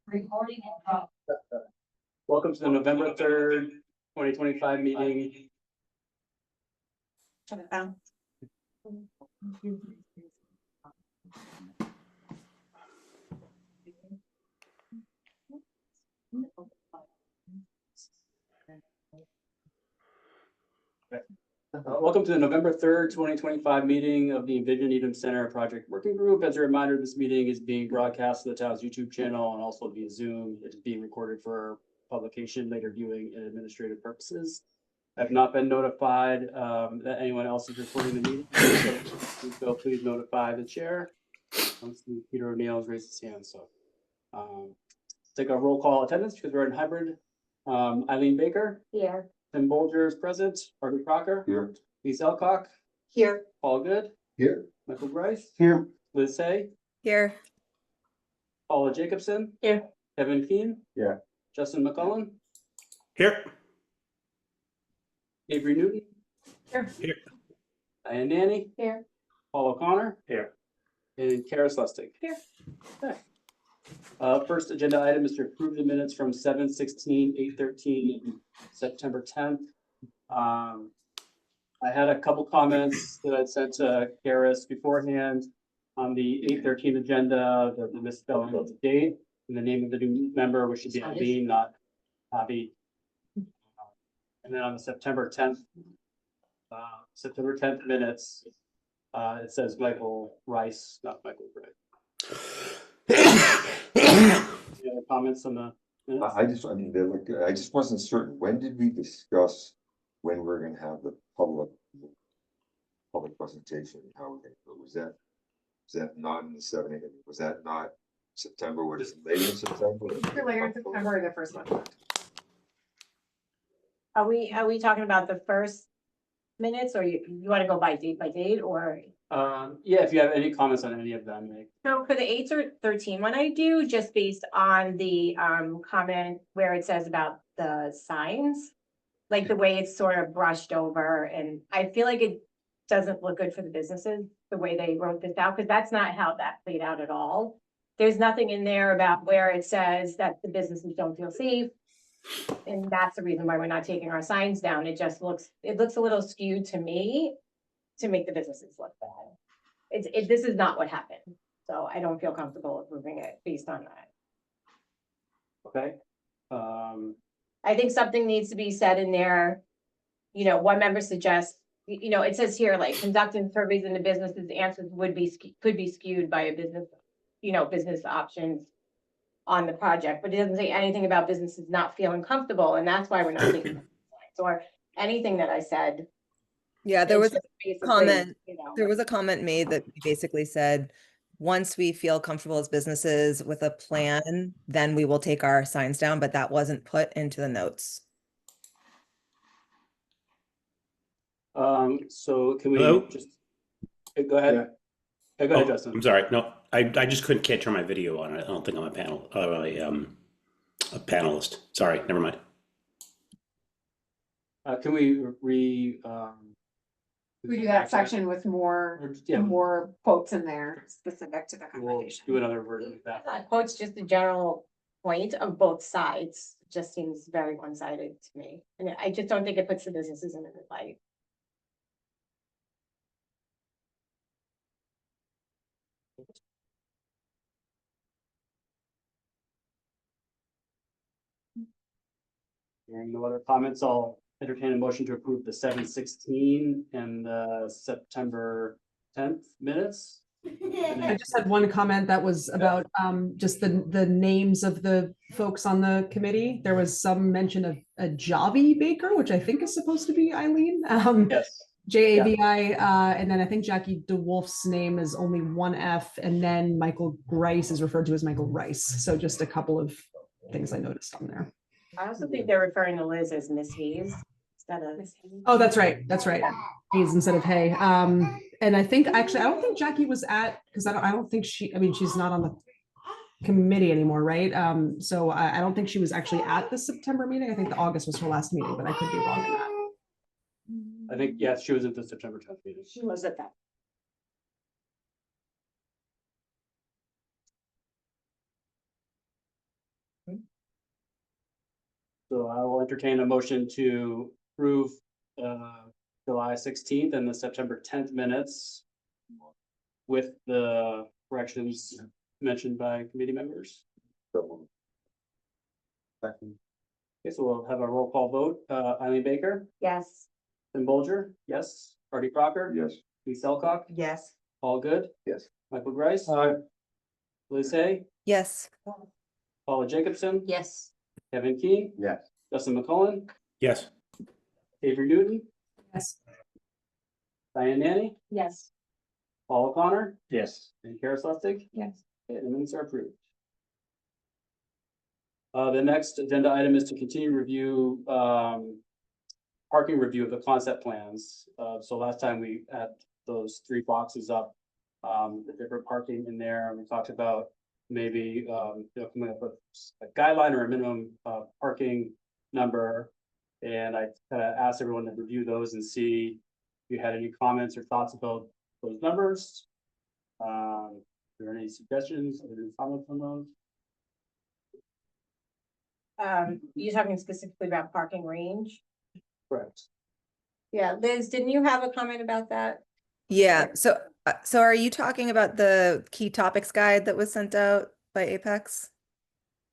Recording in progress. Welcome to the November 3rd, 2025 meeting. Turn it down. Welcome to the November 3rd, 2025 meeting of the Envision Needham Center Project Working Group. As a reminder, this meeting is being broadcast to the town's YouTube channel and also via Zoom. It is being recorded for publication, later viewing, and administrative purposes. I have not been notified that anyone else is recording the meeting. So please notify the chair. Peter O'Neill has raised his hand, so take a roll call attendance because we're in hybrid. Eileen Baker. Here. Tim Bolger is present. Harvey Crocker. Here. Lisa Elcock. Here. Paul Good. Here. Michael Bryce. Here. Liz Hay. Here. Paula Jacobson. Here. Kevin Keane. Yeah. Justin McCullen. Here. Avery Newton. Here. Here. Diane Nanny. Here. Paul O'Connor. Here. And Kara Lustig. Here. Okay. First agenda item is to approve the minutes from 7/16, 8/13, September 10th. I had a couple comments that I'd sent to Karis beforehand on the 8/13 agenda, the misspelling of the date and the name of the new member, which should be Eileen, not Abby. And then on the September 10th minutes, it says Michael Rice, not Michael Gray. Any other comments on the minutes? I just wasn't certain. When did we discuss when we're gonna have the public presentation? How we're gonna do it? Was that not in the 7th? Was that not September? Was it later in September? Later in September or the first one. Are we talking about the first minutes, or you want to go by date, or? Yeah, if you have any comments on any of them, like, So for the 8/13 one, I do, just based on the comment where it says about the signs. Like the way it's sort of brushed over, and I feel like it doesn't look good for the businesses, the way they wrote this out, because that's not how that played out at all. There's nothing in there about where it says that the businesses don't feel safe. And that's the reason why we're not taking our signs down. It looks a little skewed to me to make the businesses look bad. This is not what happened. So I don't feel comfortable approving it based on that. okay. I think something needs to be said in there. You know, one member suggests, you know, it says here, like, conducting surveys in the businesses, answers could be skewed by a business, business options on the project, but it doesn't say anything about businesses not feeling comfortable, and that's why we're not taking signs or anything that I said. Yeah, there was a Basically, comment. There was a comment made that basically said, once we feel comfortable as businesses with a plan, then we will take our signs down, but that wasn't put into the notes. So can we Hello? just go ahead? Yeah. Go ahead, Justin. I'm sorry. No, I just can't turn my video on. I don't think I'm a panelist. Sorry, never mind. Can we We do that section with more quotes in there specific to the We'll conversation. do another version of that. That quote's just a general point of both sides. It just seems very one-sided to me, and I just don't think it puts the businesses in a good light. Hearing no other comments, I'll entertain a motion to approve the 7/16 and the September 10th minutes. I just had one comment that was about just the names of the folks on the committee. There was some mention of a Javi Baker, which I think is supposed to be Eileen. Yes. Javi, and then I think Jackie DeWolf's name is only one F, and then Michael Grice is referred to as Michael Rice. So just a couple of things I noticed on there. I also think they're referring to Liz as Miss Hayes instead of. Oh, that's right. Hayes instead of Hay. And I think actually, I don't think Jackie was at, because I don't think she's not on the committee anymore, right? So I don't think she was actually at the September meeting. I think the August was her last meeting, but I could be wrong on that. I think, yes, she was at the September 10th meeting. She was at that. So I will entertain a motion to approve July 16th and the September 10th minutes with the corrections mentioned by committee members. Second. Okay, so we'll have a roll call vote. Eileen Baker, Yes. Tim Bolger, yes. Artie Crocker. Yes. Lee Selcock, Yes. Paul Good, Yes. Michael Grice. Liz Hay, Yes. Paula Jacobson, Yes. Kevin Key, Yes. Justin McCullen, Yes. Avery Newton, Yes. Diane Nanny, Yes. Paul O'Connor, Yes. and Kara Slustig. Yes. Okay, the minutes are approved. The next agenda item is to continue review, parking review of the concept plans. So last time we had those 3 boxes up, the different parking in there, and we talked about maybe, coming up with a guideline or a minimum, parking number. And I kind of asked everyone to review those and see if you had any comments or thoughts about those numbers. Are there any suggestions or any comments on those? You're talking specifically about parking range? Correct. Yeah, Liz, didn't you have a comment about that? Yeah, so are you talking about the key topics guide that was sent out by Apex?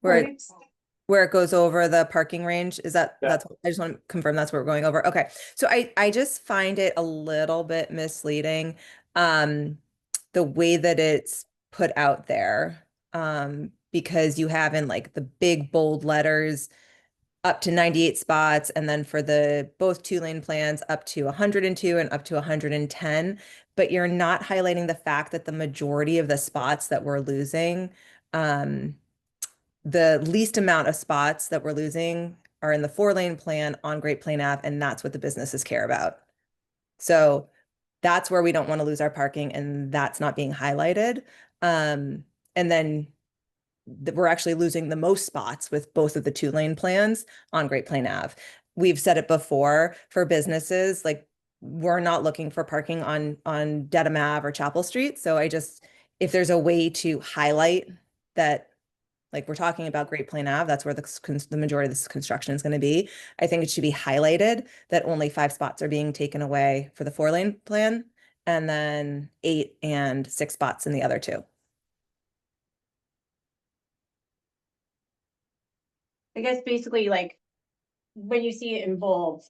Where it goes over the parking range? Is that, Yeah. I just want to confirm that's what we're going over. Okay, so I just find it a little bit misleading, the way that it's put out there. Because you have in like the big bold letters, up to 98 spots, and then for the both 2-lane plans up to 102 and up to 110, but you're not highlighting the fact that the majority of the spots that we're losing, the least amount of spots that we're losing are in the 4-lane plan on Great Plain Ave, and that's what the businesses care about. So that's where we don't want to lose our parking, and that's not being highlighted. And then we're actually losing the most spots with both of the 2-lane plans on Great Plain Ave. We've said it before, for businesses, like, we're not looking for parking on Dedham Ave or Chapel Street. So if there's a way to highlight that, like, we're talking about Great Plain Ave, that's where the majority of this construction is going to be. I think it should be highlighted that only 5 spots are being taken away for the 4-lane plan, and then 8 and 6 spots in the other 2. I guess basically, like, when you see it in bold,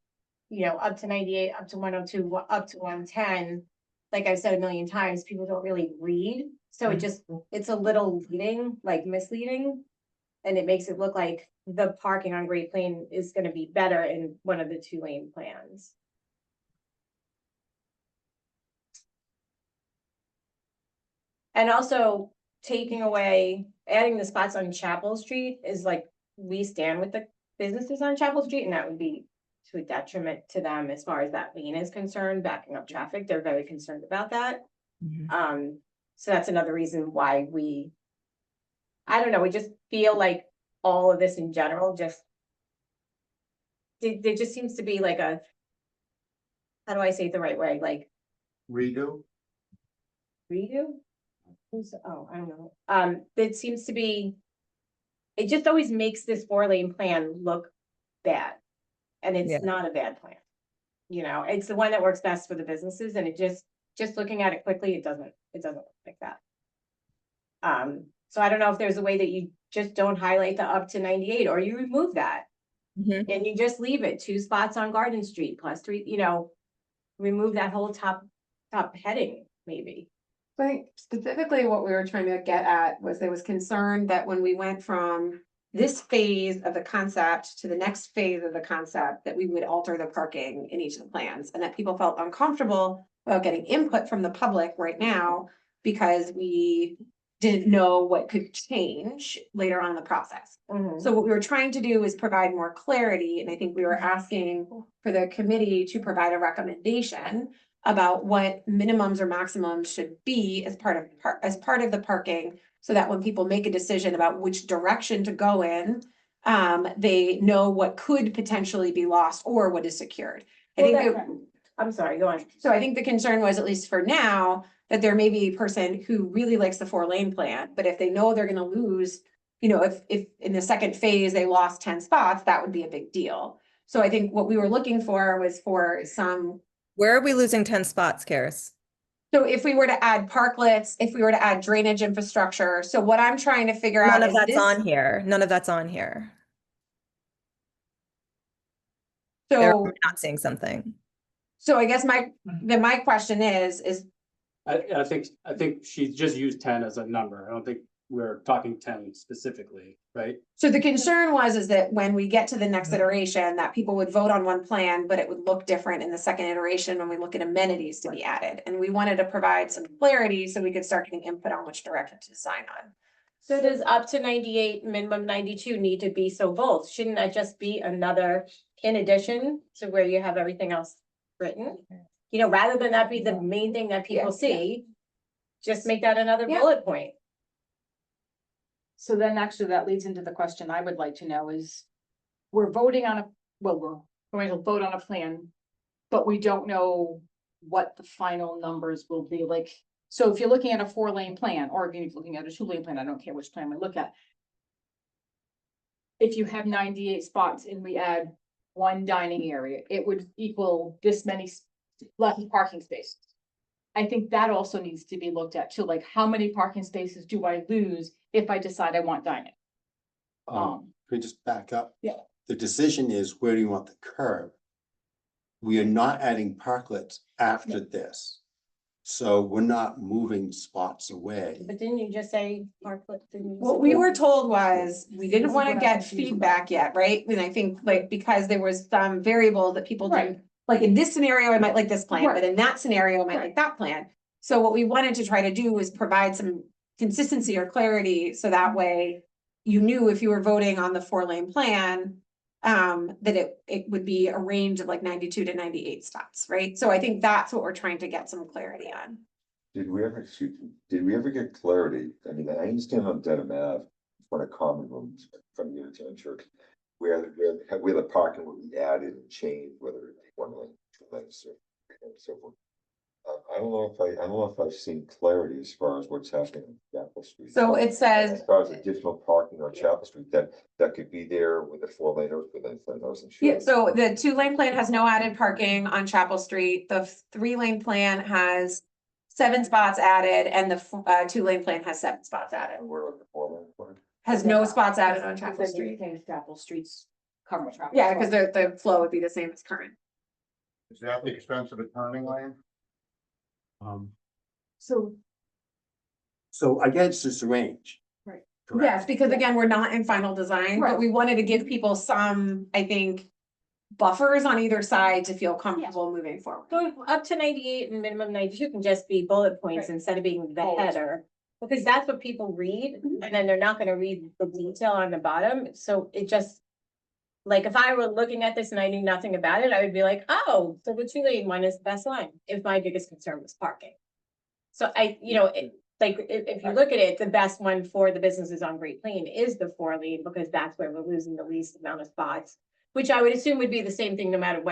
up to 98, up to 102, up to 110, like I've said a million times, people don't really read. So it's a little misleading. And it makes it look like the parking on Great Plain is gonna be better in one of the 2-lane plans. And also adding the spots on Chapel Street is like, we stand with the businesses on Chapel Street, and that would be to a detriment to them as far as that lane is concerned, backing up traffic. They're very concerned about that. So that's another reason why I don't know, we just feel like all of this in general, there just seems to be like how do I say it the right way? Like Redo? Oh, I don't know. It seems to be, it just always makes this 4-lane plan look bad. And it's not a bad plan. It's the one that works best for the businesses, and it just looking at it quickly, it doesn't look like that. So I don't know if there's a way that you just don't highlight the up to 98, or you remove that. And you just leave it 2 spots on Garden Street plus 3, remove that whole top heading, maybe. I think specifically what we were trying to get at was there was concern that when we went from this phase of the concept to the next phase of the concept, that we would alter the parking in each of the plans, and that people felt uncomfortable about getting input from the public right now because we didn't know what could change later on in the process. So what we were trying to do is provide more clarity, and I think we were asking for the committee to provide a recommendation about what minimums or maximums should be as part of the parking, so that when people make a decision about which direction to go in, they know what could potentially be lost or what is secured. I'm sorry, go on. So I think the concern was, at least for now, that there may be a person who really likes the 4-lane plan, but if they know they're gonna lose you know, if in the second phase they lost 10 spots, that would be a big deal. So I think what we were looking for was for some, Where are we losing 10 spots, Karis? so if we were to add parklets, if we were to add drainage infrastructure, so what I'm trying to figure out None of is that's this. on here. None of that's on here. They're So, not seeing something. so I guess my question is, I think she just used 10 as a number. I don't think we're talking 10 specifically, right? so the concern is that when we get to the next iteration, that people would vote on one plan, but it would look different in the second iteration when we look at amenities to be added. And we wanted to provide some clarity so we could start getting input on which direction to design on. So does up to 98, minimum 92 need to be so bold? Shouldn't that just be another in addition to where you have everything else written? You know, rather than that be the main thing that people see, just make that another Yeah. bullet point. So then actually that leads into the question I would like to know is, we're voting on we're going to vote on a plan, but we don't know what the final numbers will be like. So if you're looking at a 4-lane plan, or if you're looking at a 2-lane plan, I don't care which plan we look at. If you have 98 spots and we add 1 dining area, it would equal this many less parking spaces. I think that also needs to be looked at too, like how many parking spaces do I lose if I decide I want dining? Could we just back up? Yeah. The decision is, where do you want the curb? We are not adding parklets after this. So we're not moving spots away. But didn't you just say parklet? What we were told was, we didn't want to get feedback yet, right? And I think like, because there was some variable that people didn't, like in this scenario, I might like this plan, but in that scenario, I might like that plan. So what we wanted to try to do was provide some consistency or clarity, so that way you knew if you were voting on the 4-lane plan, that it would be a range of like 92 to 98 spots, right? So I think that's what we're trying to get some clarity on. Did we ever get clarity? I mean, I understand on Dedham Ave, in front of common rooms from the Unitarian Church, where the parking would be added and changed, whether it be 1 lane, 2 lanes, and so forth. I don't know if I've seen clarity as far as what's happening on Chapel Street. So it says, As far as additional parking on Chapel Street, that could be there with a 4-lane or with I wasn't sure. yeah, so the 2-lane plan has no added parking on Chapel Street. The 3-lane plan has 7 spots added, and the 2-lane plan has 7 spots added. And where are the 4-lane plan? Has no spots added on Chapel Street. Chapel Streets cover traffic. Yeah, because the flow would be the same as current. Is that the expense of a turning lane? So I guess it's a range. Right. Correct. Yes, because again, we're not in final design, but Right. we wanted to give people some, I think, buffers on either side to feel comfortable moving forward. So up to 98 and minimum 92 can just be bullet points Right. instead of being the Bold. header. Because that's what people read, and then they're not gonna read the detail on the bottom, so it just. Like, if I were looking at this and I knew nothing about it, I would be like, oh, so the 2-lane one is the best line, if my biggest concern was parking. So if you look at it, the best one for the businesses on Great Plain is the 4-lane, because that's where we're losing the least amount of spots. Which I would assume would be the same thing no matter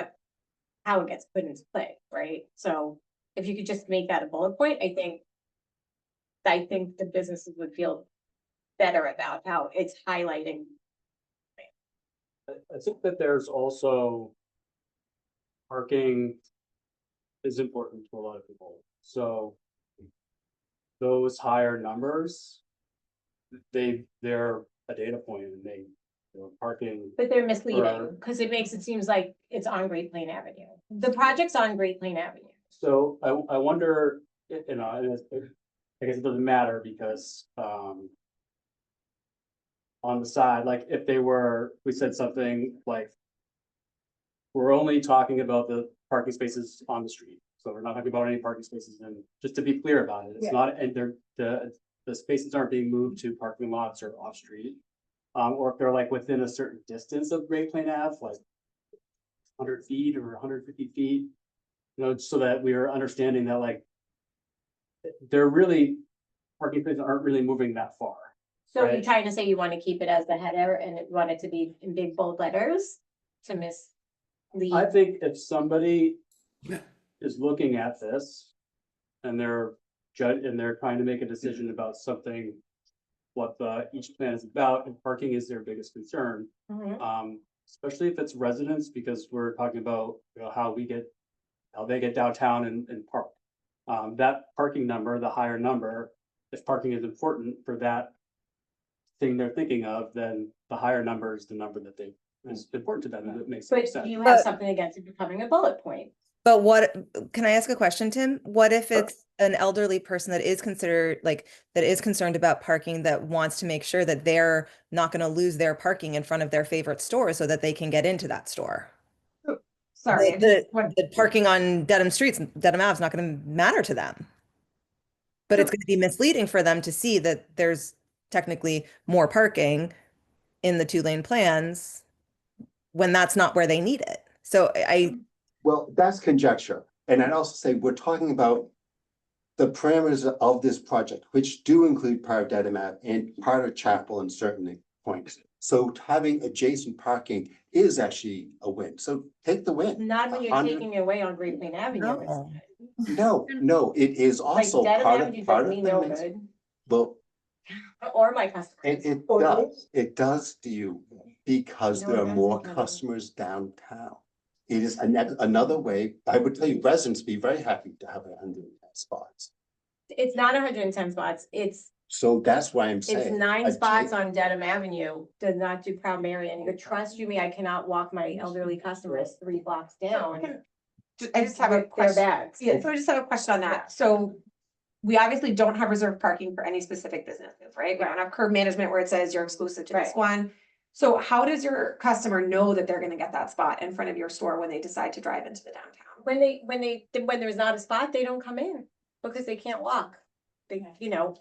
how it gets put into play, right? So if you could just make that a bullet point, I think the businesses would feel better about how it's highlighting. I think that there's also parking is important to a lot of people. So those higher numbers, they're a data point, and parking. But they're misleading, Right. because it makes it seems like it's on Great Plain Avenue. The project's on Great Plain Avenue. So I wonder, and I guess it doesn't matter because, on the side, like if we said something like, we're only talking about the parking spaces on the street. So we're not talking about any parking spaces, and just to be clear about it, it's not, and the spaces aren't being moved to parking lots or off street. Or if they're like within a certain distance of Great Plain Ave, like 100 feet or 150 feet, so that we are understanding that like parking spaces aren't really moving that far. So you're Right. trying to say you want to keep it as the header and you want it to be in big bold letters to I mislead? think if somebody is looking at this and they're trying to make a decision about something what each plan is about, and parking is their biggest concern. Especially if it's residents, because we're talking about, you know, how they get downtown and park. That parking number, the higher number, if parking is important for that thing they're thinking of, then the higher number is the number that is important to them, and it makes But sense. you have But- something against it becoming a bullet point. But what, can I ask a question, Tim? What if Sure. it's an elderly person that is considered, like, that is concerned about parking, that wants to make sure that they're not going to lose their parking in front of their favorite store so that they can get into that store? Sorry, I The, just want- the parking on Dedham streets, Dedham Ave is not going to matter to them. But it's going to be misleading for them to see that there's technically more parking in the 2-lane plans when that's not where they need it. So Well, that's conjecture. And I'd also say, we're talking about the parameters of this project, which do include part of Dedham Ave and part of Chapel in certain points. So having adjacent parking is actually a win. So take the win. Not when you're 100 taking it away on Great Plain Avenue. No. No, it is Like also Dedham part Avenue of, does me no good, well, or my customers. it does to you because No, there it are more doesn't. customers downtown. It is another way, I would tell you, residents be very happy to have 110 spots. It's not 110 spots, it's So that's why I'm saying. It's 9 spots on Dedham Avenue, does not do Proud Mary, and you trust you me, I cannot walk my elderly customers 3 blocks down. I just have a with their question. bags. Yeah, so I just have a question on that. So we obviously don't have reserved parking for any specific businesses, right? We don't have curb management where it says you're exclusive to this Right. one. So how does your customer know that they're gonna get that spot in front of your store when they decide to drive into the downtown? When there's not a spot, they don't come in, because they can't walk. They, you know,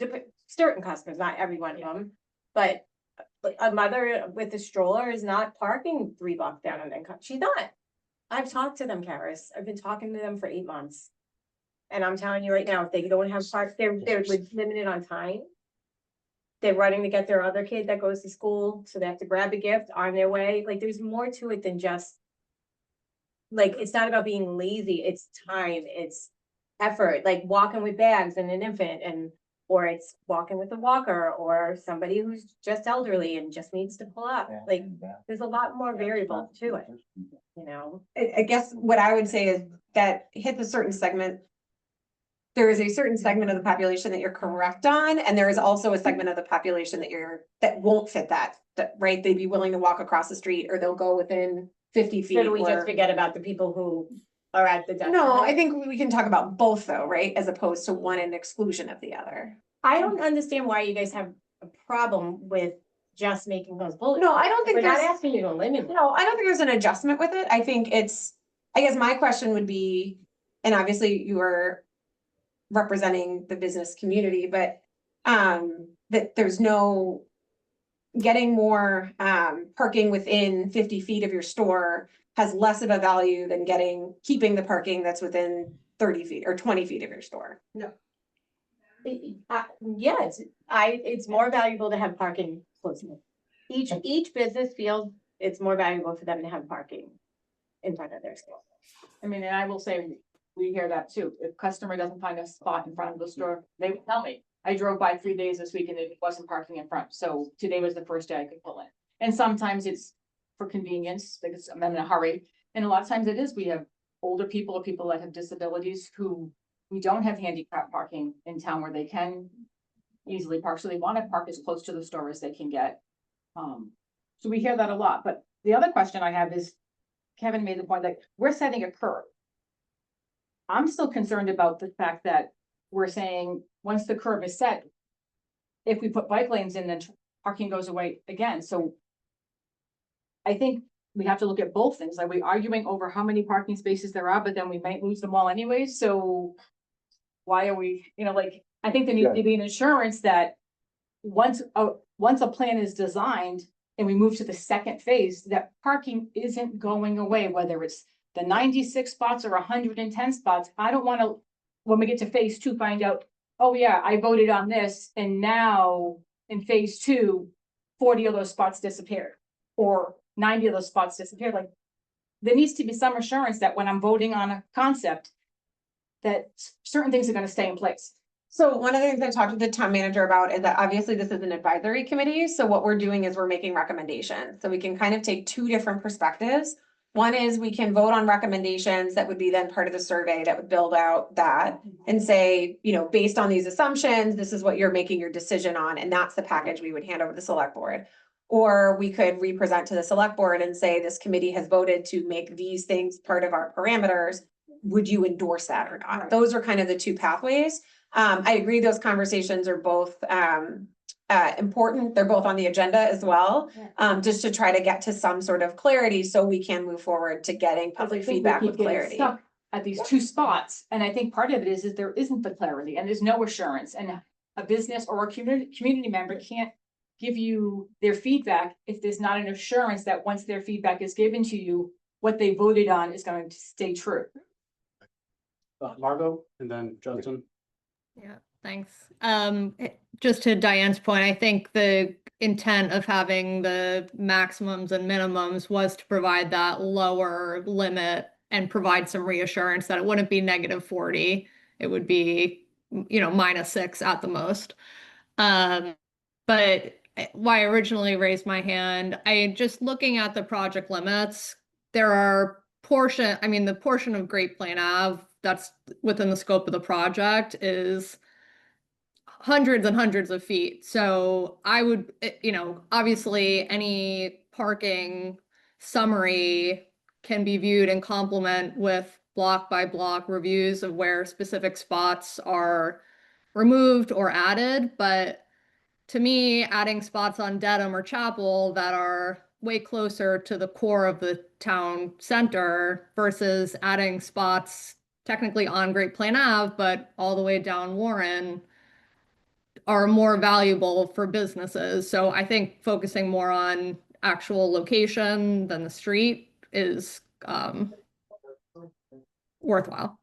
certain customers, not every one of them, but a mother with a stroller is not parking 3 blocks down and then she's not. I've talked to them, Karis. I've been talking to them for 8 months. And I'm telling you right now, if they don't have parks, they're limited on time. They're running to get their other kid that goes to school, so they have to grab a gift on their way. Like, there's more to it than just. Like, it's not about being lazy, it's time, it's effort, like walking with bags and an infant or it's walking with a walker or somebody who's just elderly and just needs to pull up. Like, there's a lot more variable to it, you know? I guess what I would say is that hits a certain segment. There is a certain segment of the population that you're correct on, and there is also a segment of the population that won't fit that, right? They'd be willing to walk across the street, or they'll go within 50 feet. So do we just or- forget about the people who are at the. No, I think we can talk about both though, right? As opposed to one in exclusion of the other. I don't understand why you guys have a problem with just making those bullets. No, I don't think We're not there's, asking you to eliminate. no, I don't think there's an adjustment with it. I think I guess my question would be, and obviously you are representing the business community, but that there's no getting more parking within 50 feet of your store has less of a value than keeping the parking that's within 30 feet or 20 feet of your store. Yeah, it's more valuable to have parking close enough. Each business feels it's more valuable for them to have parking in front of their store. I mean, and I will say, we hear that too. If customer doesn't find a spot in front of the store, they would tell me. I drove by 3 days this week and it wasn't parking in front, so today was the first day I could pull in. And sometimes it's for convenience, because I'm in a hurry, and a lot of times it is, we have older people or people that have disabilities who we don't have handicap parking in town where they can easily park, so they want to park as close to the store as they can get. So we hear that a lot, but the other question I have is, Kevin made the point that we're setting a curve. I'm still concerned about the fact that we're saying, once the curve is set, if we put bike lanes in, then parking goes away again, so I think we have to look at both things. Like, we arguing over how many parking spaces there are, but then we might lose them all anyways, so why are we, like, I think there needs to be an assurance that once a plan is designed and we move to the second phase, that parking isn't going away, whether it's the 96 spots or 110 spots. I don't want to, when we get to phase 2, find out, oh yeah, I voted on this, and now in phase 2, 40 of those spots disappeared, or 90 of those spots disappeared. Like, there needs to be some assurance that when I'm voting on a concept, that certain things are going to stay in place. So one of the things I talked to the town manager about is that obviously this is an advisory committee, so what we're doing is we're making recommendations. So we can kind of take two different perspectives. One is we can vote on recommendations that would be then part of the survey that would build out that and say, you know, based on these assumptions, this is what you're making your decision on, and that's the package we would hand over to the select board. Or we could represent to the select board and say, this committee has voted to make these things part of our parameters. Would you endorse that or not? Right. Those are kind of the two pathways. I agree, those conversations are both important. They're both on the agenda as well. Just to try to get to some sort of clarity so we can move forward to getting Because I public think we feedback keep with getting clarity. stuck at these two spots, and I think part of it is there isn't the clarity and there's no assurance, and a business or a community member can't give you their feedback if there's not an assurance that once their feedback is given to you, what they voted on is going to stay true. Margot, and then Justin. Yeah, thanks. Just to Diane's point, I think the intent of having the maximums and minimums was to provide that lower limit and provide some reassurance that it wouldn't be -40. It would be, you know, -6 at the most. But why I originally raised my hand, I just looking at the project limits, there are the portion of Great Plain Ave that's within the scope of the project is hundreds and hundreds of feet. So I would, you know, obviously any parking summary can be viewed in complement with block by block reviews of where specific spots are removed or added. But to me, adding spots on Dedham or Chapel that are way closer to the core of the town center versus adding spots technically on Great Plain Ave, but all the way down Warren are more valuable for businesses. So I think focusing more on actual location than the street is worthwhile.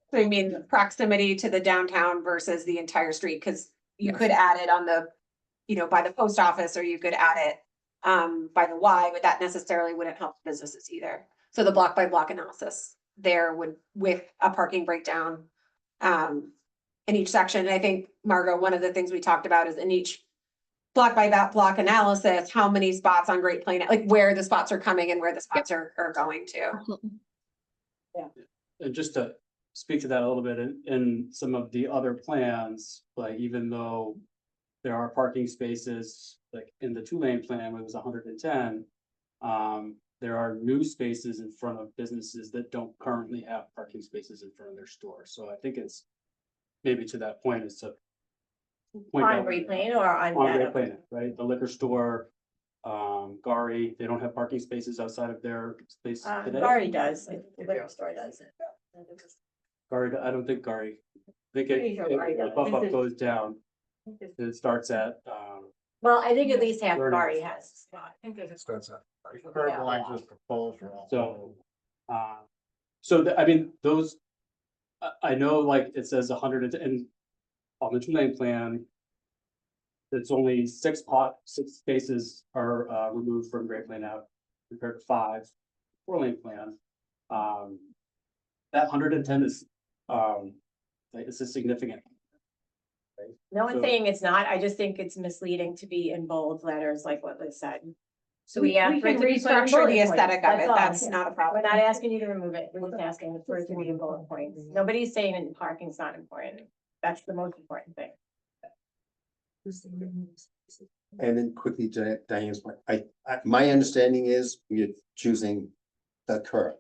So you mean proximity to the downtown versus the entire street, because you Yes. could add it on the, you know, by the post office, or you could add it by the Y, but that necessarily wouldn't help businesses either. So the block by block analysis there would, with a parking breakdown in each section. And I think, Margot, one of the things we talked about is in each block by block analysis, how many spots on Great Plain, like where the spots are coming and where the spots are going to. Absolutely. And just to speak to that a little bit, in some of the other plans, like even though there are parking spaces, like in the 2-lane plan where it was 110, there are new spaces in front of businesses that don't currently have parking spaces in front of their stores. So I think it's maybe to that point is to point On out Great Plain or on on Great Dedham? Plain, right? The liquor store, Gari, they don't have parking spaces outside of their space today. Gary does, the liquor store does. Gari, I don't think Gari. I think Pretty sure Gari the does. bump up goes down. It starts at, Well, I think at least half Vernon. Gary has a spot. That's a curb lines is proposed. so, I mean, those, I know like it says 100 and on the 2-lane plan, it's only 6 spaces are removed from Great Plain Ave compared to 5 4-lane plan. That 110 is, like, this is significant. No one's So- saying it's not, I just think it's misleading to be in bold letters like what Liz said. So We we asked for it can to be put in restructure bullet the points. aesthetic of it. all. That's not a We're problem. not asking you to remove it, we're just asking for it to be in bullet points. Nobody's saying that parking's not important. That's the most important thing. And then quickly, Diane's point, my understanding is we're choosing the curb.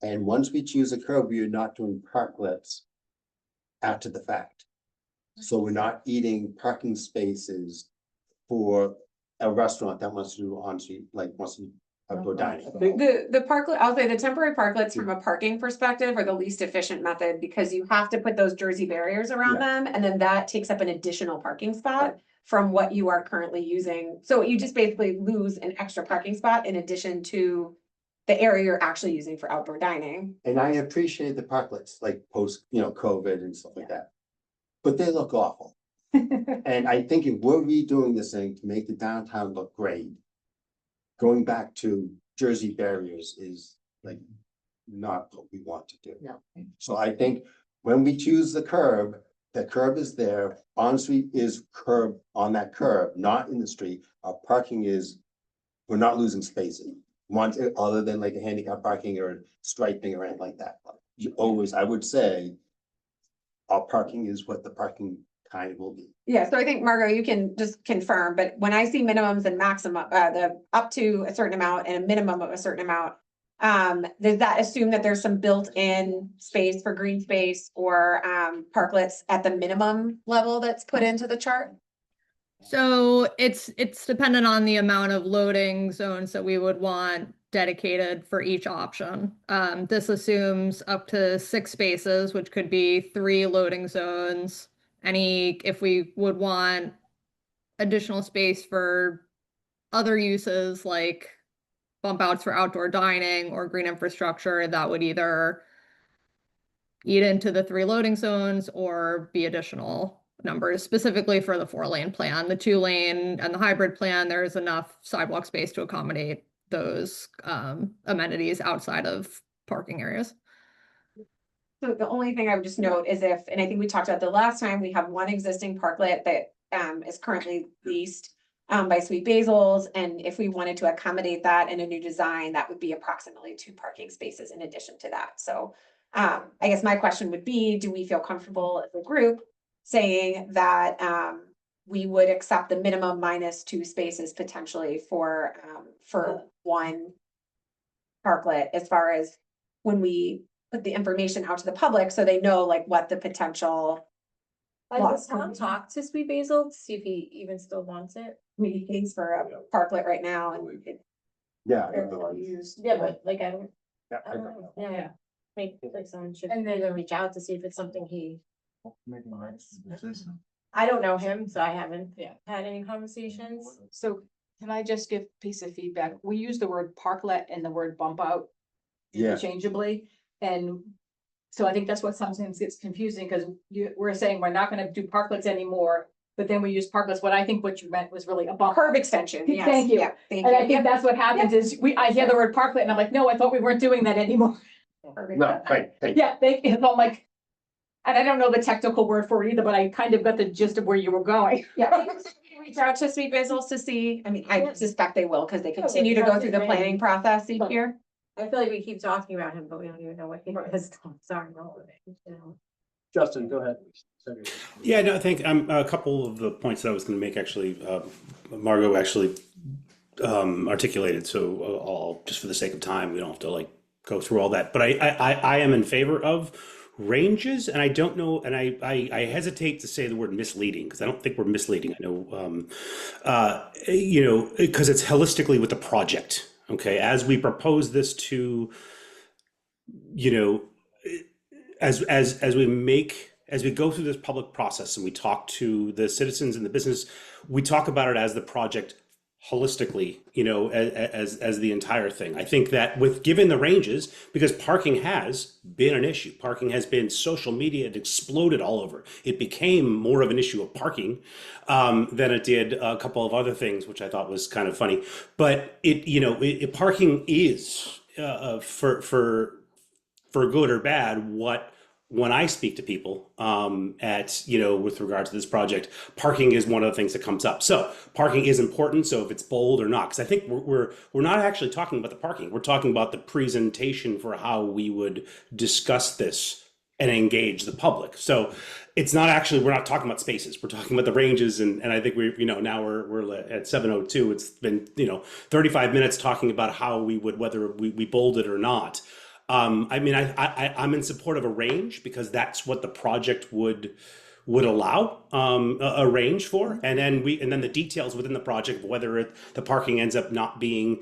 And once we choose a curb, we are not doing parklets after the fact. So we're not eating parking spaces for a restaurant that wants to do on-street, like wants to do outdoor dining. I think The parklet, I'll say the temporary parklets from a parking perspective are the least efficient method because you have to put those Jersey barriers around them. And then that takes up an additional parking spot from what you are currently using. So you just basically lose an extra parking spot in addition to the area you're actually using for outdoor dining. And I appreciate the parklets, like post, COVID and stuff like that. But they look awful. And I think if we're redoing this thing to make the downtown look great, going back to Jersey barriers is like not what we want to do. No. So I think when we choose the curb, the curb is there, on-street is curb on that curb, not in the street. Our parking is, we're not losing spaces. Once, other than like a handicap parking or striping or anything like that. You always, I would say, our parking is what the parking kind will be. Yeah, so I think Margot, you can just confirm, but when I see minimums and maximum, the up to a certain amount and a minimum of a certain amount. Does that assume that there's some built-in space for green space or parklets at the minimum level that's put into the chart? So it's dependent on the amount of loading zones that we would want dedicated for each option. This assumes up to 6 spaces, which could be 3 loading zones. If we would want additional space for other uses like bump outs for outdoor dining or green infrastructure, that would either eat into the 3 loading zones or be additional numbers. Specifically for the 4-lane plan, the 2-lane and the hybrid plan, there's enough sidewalk space to accommodate those amenities outside of parking areas. So the only thing I would just note is if, and I think we talked about the last time, we have one existing parklet that is currently leased by Sweet Basil's, and if we wanted to accommodate that in a new design, that would be approximately 2 parking spaces in addition to that. So I guess my question would be, do we feel comfortable as a group saying that we would accept the minimum minus 2 spaces potentially for one parklet, as far as when we put the information out to the public so they know like what the potential. I'll talk to Sweet Basil to see if he even still wants it. I mean, he pays for a parklet right now and it- Yeah. they're well used. Yeah, but like, I don't Yeah. know, yeah, maybe like someone should And then- reach out to see if it's something he Making wants. decision. I don't know him, so I haven't Yeah. had any conversations. So can I just give a piece of feedback? We use the word parklet and the word bump out Yeah. interchangeably. And so I think that's what sometimes gets confusing because we're saying we're not gonna do parklets anymore. But then we use parklets. What I think what you meant was really a bump. Curb extension, yes. Thank you. Yeah, thank And I you. think that's what happens is I hear the word parklet and I'm like, no, I thought we weren't doing that anymore. No, right, thank you. Yeah, so I'm like, and I don't know the technical word for it either, but I kind of got the gist of where you were going. Yeah. Reach out to Sweet Basil's to see, I mean, I suspect they will, because they continue to go through the planning process each year. I feel like we keep talking about him, but we don't even know what he is. Sorry, no. Justin, go ahead. Yeah, no, I think a couple of the points that I was going to make actually, Margot actually articulated. So I'll just for the sake of time, we don't have to like go through all that. But I am in favor of ranges, and I don't know, and I hesitate to say the word misleading because I don't think we're misleading. I know, you know, because it's holistically with the project. Okay, as we propose this to, you know, as we go through this public process and we talk to the citizens and the business, we talk about it as the project holistically, you know, as the entire thing. I think that with given the ranges, because parking has been an issue, parking has been social media, it exploded all over. It became more of an issue of parking than it did a couple of other things, which I thought was kind of funny. But it, you know, parking is for good or bad what. When I speak to people at, you know, with regard to this project, parking is one of the things that comes up. So parking is important. So if it's bold or not, because I think we're not actually talking about the parking. We're talking about the presentation for how we would discuss this and engage the public. So it's not actually, we're not talking about spaces. We're talking about the ranges. And I think we, you know, now we're at 7:02. It's been, you know, 35 minutes talking about how we would, whether we bold it or not. I mean, I'm in support of a range because that's what the project would allow a range for, and then the details within the project, whether the parking ends up not being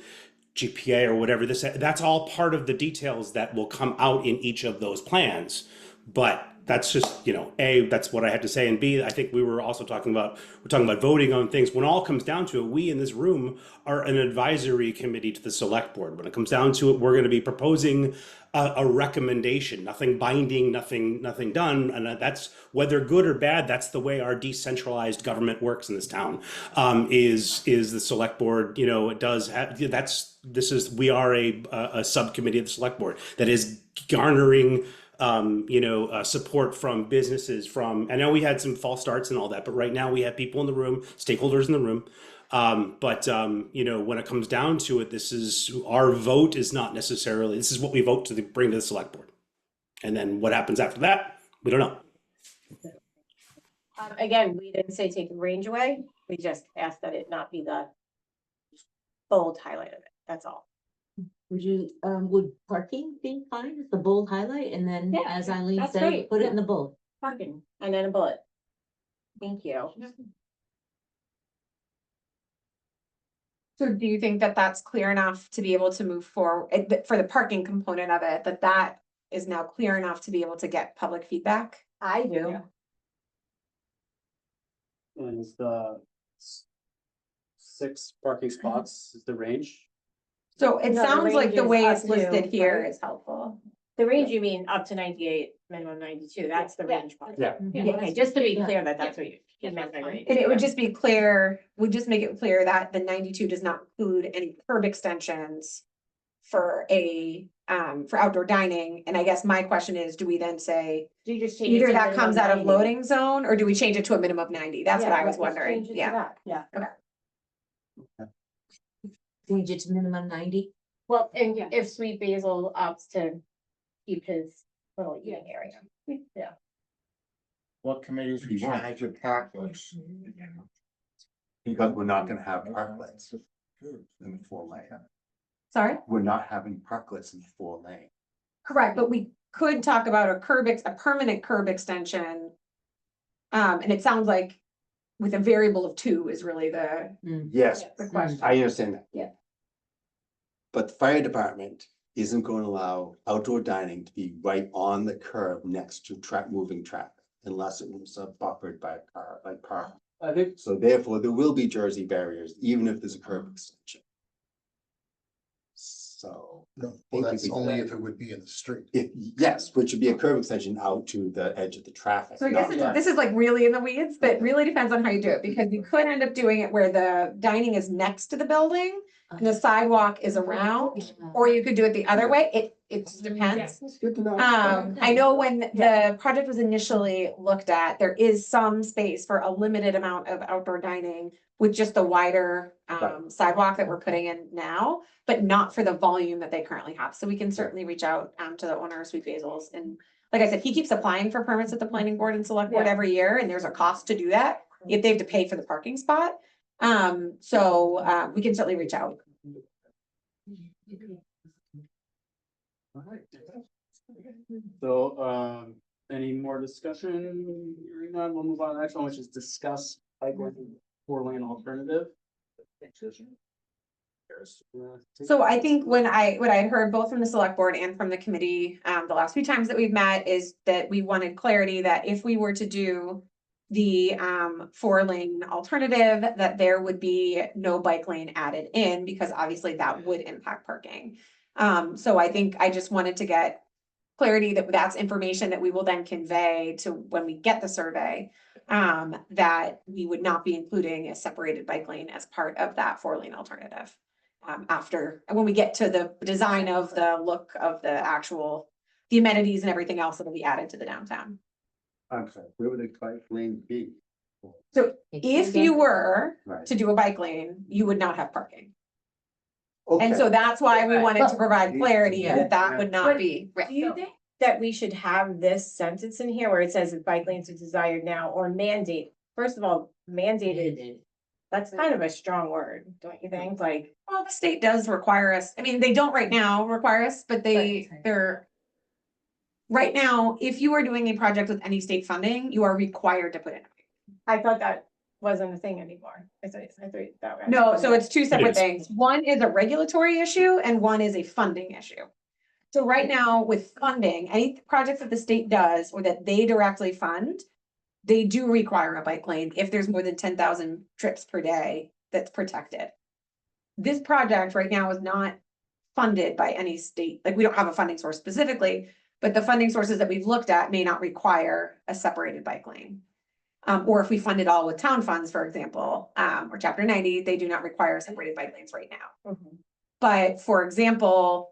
GPA or whatever. That's all part of the details that will come out in each of those plans. But that's just, you know, A, that's what I had to say, and B, I think we're talking about voting on things. When all comes down to it, we in this room are an advisory committee to the select board. When it comes down to it, we're going to be proposing a recommendation, nothing binding, nothing done, and that's whether good or bad. That's the way our decentralized government works in this town. Is the select board? You know, it does have. We are a subcommittee of the select board that is garnering support from businesses I know we had some false starts and all that, but right now we have people in the room, stakeholders in the room. When it comes down to it, our vote is not necessarily, this is what we vote to bring to the select board. And then what happens after that, we don't know. Again, we didn't say take the range away. We just asked that it not be the bold highlight of it. That's all. Would parking be fine as the bold highlight, and then, Yeah, as Eileen that's said, great. put it in the bold? Parking and then a bullet. Thank you. So do you think that that's clear enough to be able to move forward for the parking component of it, that is now clear enough to be able to get public feedback? I do. Yeah. And is the 6 parking spots is the range? So it No, the sounds like range the is way up it's listed to, here right? is helpful. The range you mean up to 98, minimum 92. That's the Yeah. range part. Yeah. Yeah, okay, just to be clear that that's what you meant by range. And it would just be clear, would just make it clear that the 92 does not include any curb extensions for for outdoor dining. And I guess my question is, do we then say Do you just change it either to that minimum comes out of 90? loading zone, or do we change it to a minimum of 90? That's what Yeah, I was let's wondering. change it to Yeah. that. Yeah. Change it to minimum 90? Well, and if Sweet Basil opts to keep his little eating area. Yeah. What committees in charge of parklets? Because we're not gonna have parklets in the 4-lane. Sorry? We're not having parklets in the 4-lane. Correct, but we could talk about a permanent curb extension. And it sounds like with a variable of 2 is really the Yes, question. I understand that. Yeah. But the fire department isn't going to allow outdoor dining to be right on the curb next to moving traffic unless it was buffered by a car, like car. I think So therefore, there will be Jersey barriers, even if there's a curb extension. So. Well, that's only if it would be in the street. Yes, which would be a curb extension out to the edge of the traffic. So I guess this is like really in the weeds, but it really depends on how you do it, because you could end up doing it where the dining is next to the building and the sidewalk is around, or you could do it the other way. It just depends. It's good to know. I know when the project was initially looked at, there is some space for a limited amount of outdoor dining with just the wider Right. sidewalk that we're putting in now, but not for the volume that they currently have. So we can certainly reach out to the owner of Sweet Basil's. And like I said, he keeps applying for permits at the planning board and select board Yeah. every year, and there's a cost to do that if they have to pay for the parking spot. We can certainly reach out. so. Any more discussion? Hearing none, we'll move on to the next one, which is discuss pipeline 4-lane alternative. So I think what I heard both from the select board and from the committee, the last few times that we've met, is that we wanted clarity that if we were to do the 4-lane alternative, that there would be no bike lane added in, because obviously that would impact parking. So I think I just wanted to get clarity that that's information that we will then convey to when we get the survey, that we would not be including a separated bike lane as part of that 4-lane alternative. When we get to the design of the look of the amenities and everything else that'll be added to the downtown. I'm sorry, where would the bike lane be? So if you were Right. to do a bike lane, you would not have parking. And Okay. so that's why we wanted to provide Yeah. clarity Yeah. that that would not But be. Do you think that we should have this sentence in here where it says that bike lanes are desired now, or mandate? First of all, mandated, that's kind of a strong word, don't you think? Like, Well, the state does require us, I mean, they don't right now require us, but they're. Right now, if you are doing a project with any state funding, you are required to put in. I thought that wasn't a thing anymore. I thought that. was- No, so it's two separate is. things. One is a regulatory issue and one is a funding issue. So right now with funding, any projects that the state does or that they directly fund, they do require a bike lane if there's more than 10,000 trips per day that's protected. This project right now is not funded by any state, like we don't have a funding source specifically, but the funding sources that we've looked at may not require a separated bike lane. Or if we fund it all with town funds, for example, or chapter 90, they do not require separated bike lanes right now. Mhm. But for example,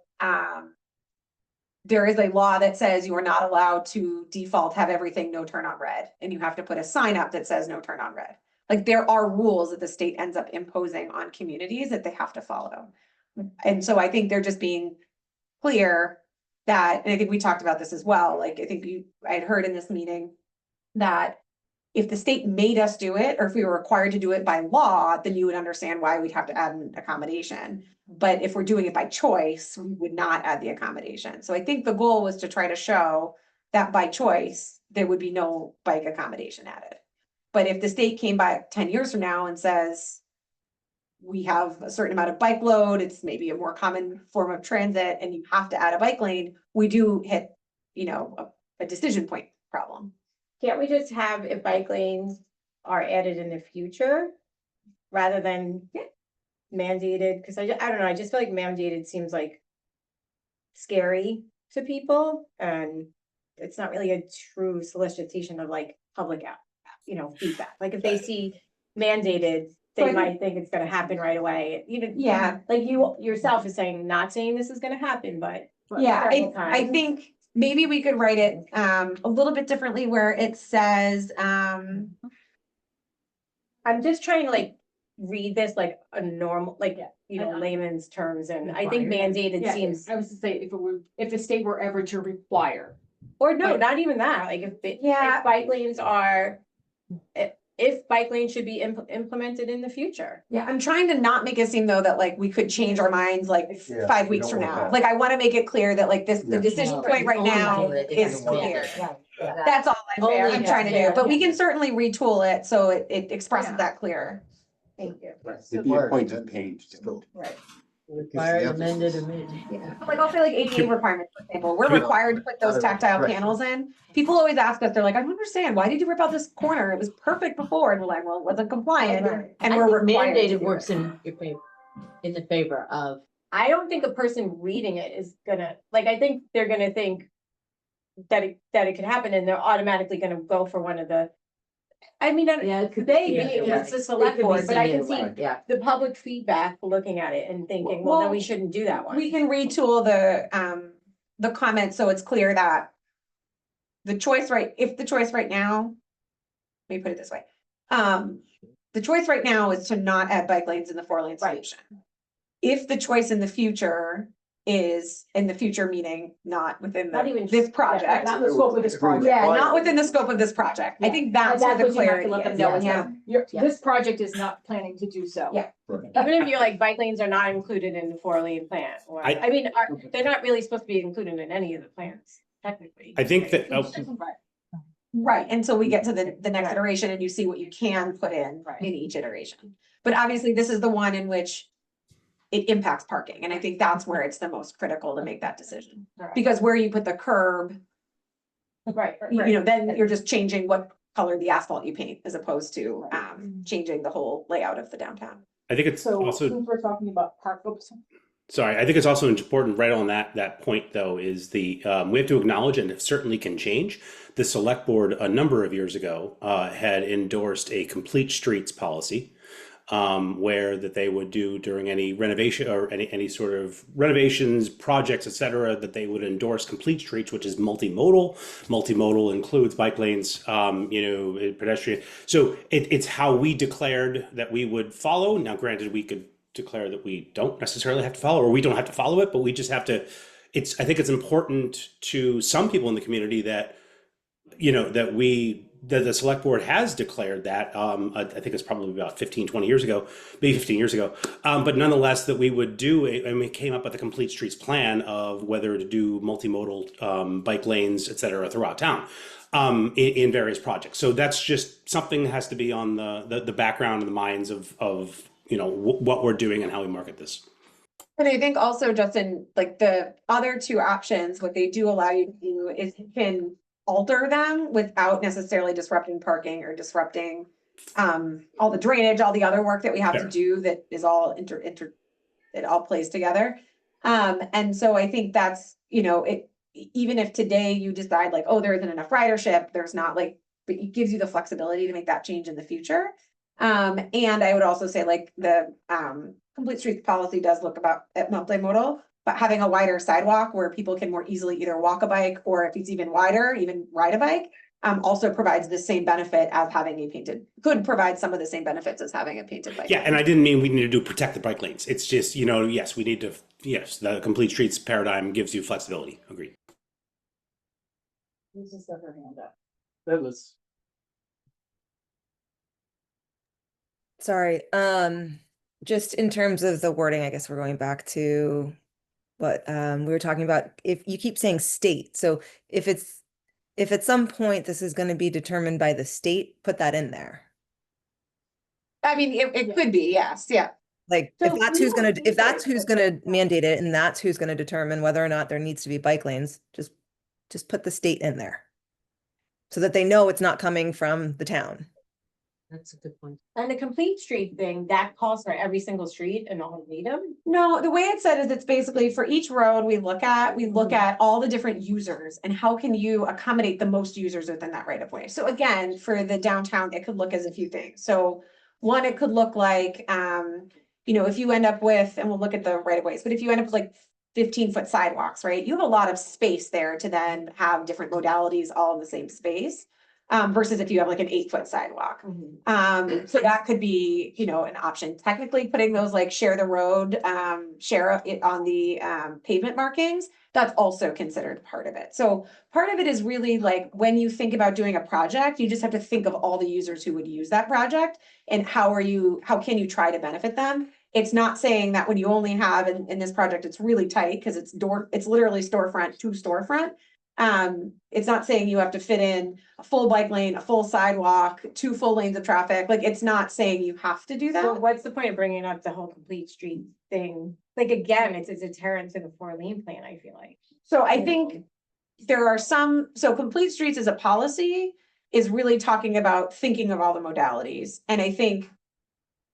there is a law that says you are not allowed to default have everything no turn on red, and you have to put a sign up that says no turn on red. Like there are rules that the state ends up imposing on communities that they have to follow. And so I think they're just being clear that, and I think we talked about this as well, like I think I had heard in this meeting that if the state made us do it, or if we were required to do it by law, then you would understand why we'd have to add an accommodation. But if we're doing it by choice, we would not add the accommodation. So I think the goal was to try to show that by choice, there would be no bike accommodation added. But if the state came back 10 years from now and says, we have a certain amount of bike load, it's maybe a more common form of transit, and you have to add a bike lane, we do hit, a decision point problem. Can't we just have if bike lanes are added in the future rather than mandated? Because I don't know, I just feel like mandated seems like scary to people, and it's not really a true solicitation of like public feedback. Like if they see mandated, they might think it's gonna happen right away. Yeah. Like you yourself is saying, not saying this is gonna happen, but Yeah, several I times. think maybe we could write it a little bit differently where it says, I'm just trying to like read this like a normal, like, layman's terms, and I think mandated seems, I was to say, if the state were ever to require. or no, not even that, like if bike lanes are, if bike lanes should be implemented in the future. yeah, I'm trying to not make it seem though that like we could change our minds like Yeah, 5 we weeks don't from want now. that. Like I want to make it clear that like the Yeah. decision point right now is clear. That's all Only I'm trying to do, yeah, but we can certainly retool it so it expresses Yeah. that clear. Thank you. It'd be a point of page. Right. Required amended. Like I'll say like ADA requirements, for example, we're Can we- required to put those tactile panels in. People always ask us, they're like, I don't understand, why did you rip out this corner? It was perfect before. And we're like, well, it wasn't compliant. And I we're think required to mandated do works it. in your favor, in the favor of. I don't think a person reading it is gonna, like, I think they're gonna think that it could happen, and they're automatically gonna go for one of the. I mean, Yeah, it could they, be- yeah. it's the select It could be board, but I seen can see either way, yeah. the public feedback looking at it and thinking, well, then we shouldn't do that one. We can retool the comment so it's clear that if the choice right now, let me put it this way. The choice right now is to not add bike lanes in the 4-lane solution. If the choice in the future is, in the future meaning not within Not even this project. Not the scope of this project. Yeah, not within the scope of this project. I think that's where the what you have to clarity let them is. know, is Yeah. that Yeah. this project is not planning to do so. Yeah. Even if you're like, bike lanes are not included in the 4-lane plan, or, I mean, they're not really supposed to be included in any of the plans, technically. I think that, Right, until we get to the next iteration and you see what you can put in each iteration. But obviously, this is the one in which it impacts parking, and I think that's where it's the most critical to make that decision. Because where you put the curb, Right, then you're just changing what color the asphalt you paint as opposed to changing the whole layout of the downtown. I think it's So also, since we're talking about park, sorry, I think it's also important right on that point though, is we have to acknowledge, and it certainly can change, the select board a number of years ago had endorsed a complete streets policy where that they would do during any renovation or any sort of renovations, projects, etc., that they would endorse complete streets, which is multimodal. Multimodal includes bike lanes, pedestrian. So it's how we declared that we would follow. Now, granted, we could declare that we don't necessarily have to follow, or we don't have to follow it, but we just have to. I think it's important to some people in the community that that the select board has declared that, I think it's probably about 20 years ago, maybe 15 years ago. But nonetheless, that we would do, and we came up with a complete streets plan of whether to do multimodal bike lanes, et cetera, throughout town in various projects. So that's just something that has to be on the background and the minds of what we're doing and how we market this. And I think also, Justin, like the other two options, what they do allow you to do is you can alter them without necessarily disrupting parking or disrupting all the drainage, all the other work that we have to do that is all it all plays together. And so I think that's, even if today you decide like, oh, there isn't enough ridership, there's not but it gives you the flexibility to make that change in the future. And I would also say like the complete streets policy does look at multimodal. but having a wider sidewalk where people can more easily either walk a bike, or if it's even wider, even ride a bike. Also provides the same benefit as having a painted, could provide some of the same benefits as having a painted bike. Yeah, and I didn't mean we need to do protect the bike lanes. It's just, yes, we need to, yes, the complete streets paradigm gives you flexibility. Agreed. This is her hand up. That was, Sorry, just in terms of the wording, I guess we're going back to what we were talking about. If you keep saying state, so if at some point this is going to be determined by the state, put that in there. I mean, it could be, yes, yeah. Like So if that's we who's don't gonna think if that's that- who's gonna mandate it and that's who's gonna determine whether or not there needs to be bike lanes, just put the state in there. So that they know it's not coming from the town. That's a good point. And the complete street thing, that calls for every single street in all of Needham? No, the way it's said is it's basically for each road we look at all the different users and how can you accommodate the most users within that right of way. So again, for the downtown, it could look as a few things. So one, it could look like, if you end up with, and we'll look at the right of ways, but if you end up with like 15-foot sidewalks, right? You have a lot of space there to then have different modalities all in the same space. Versus if you have like an 8-foot sidewalk. So that could be, an option. Technically putting those like share the road, share it on the pavement markings, that's also considered part of it. So part of it is really like when you think about doing a project, you just have to think of all the users who would use that project and how can you try to benefit them? It's not saying that when you only have in this project, it's really tight because it's literally storefront to storefront. It's not saying you have to fit in a full bike lane, a full sidewalk, 2 full lanes of traffic. Like it's not saying you have to do So that. what's the point of bringing up the whole complete street thing? Like, again, it's a deterrent to the 4-lane plan, I feel like. So I think there are so complete streets as a policy is really talking about thinking of all the modalities. And I think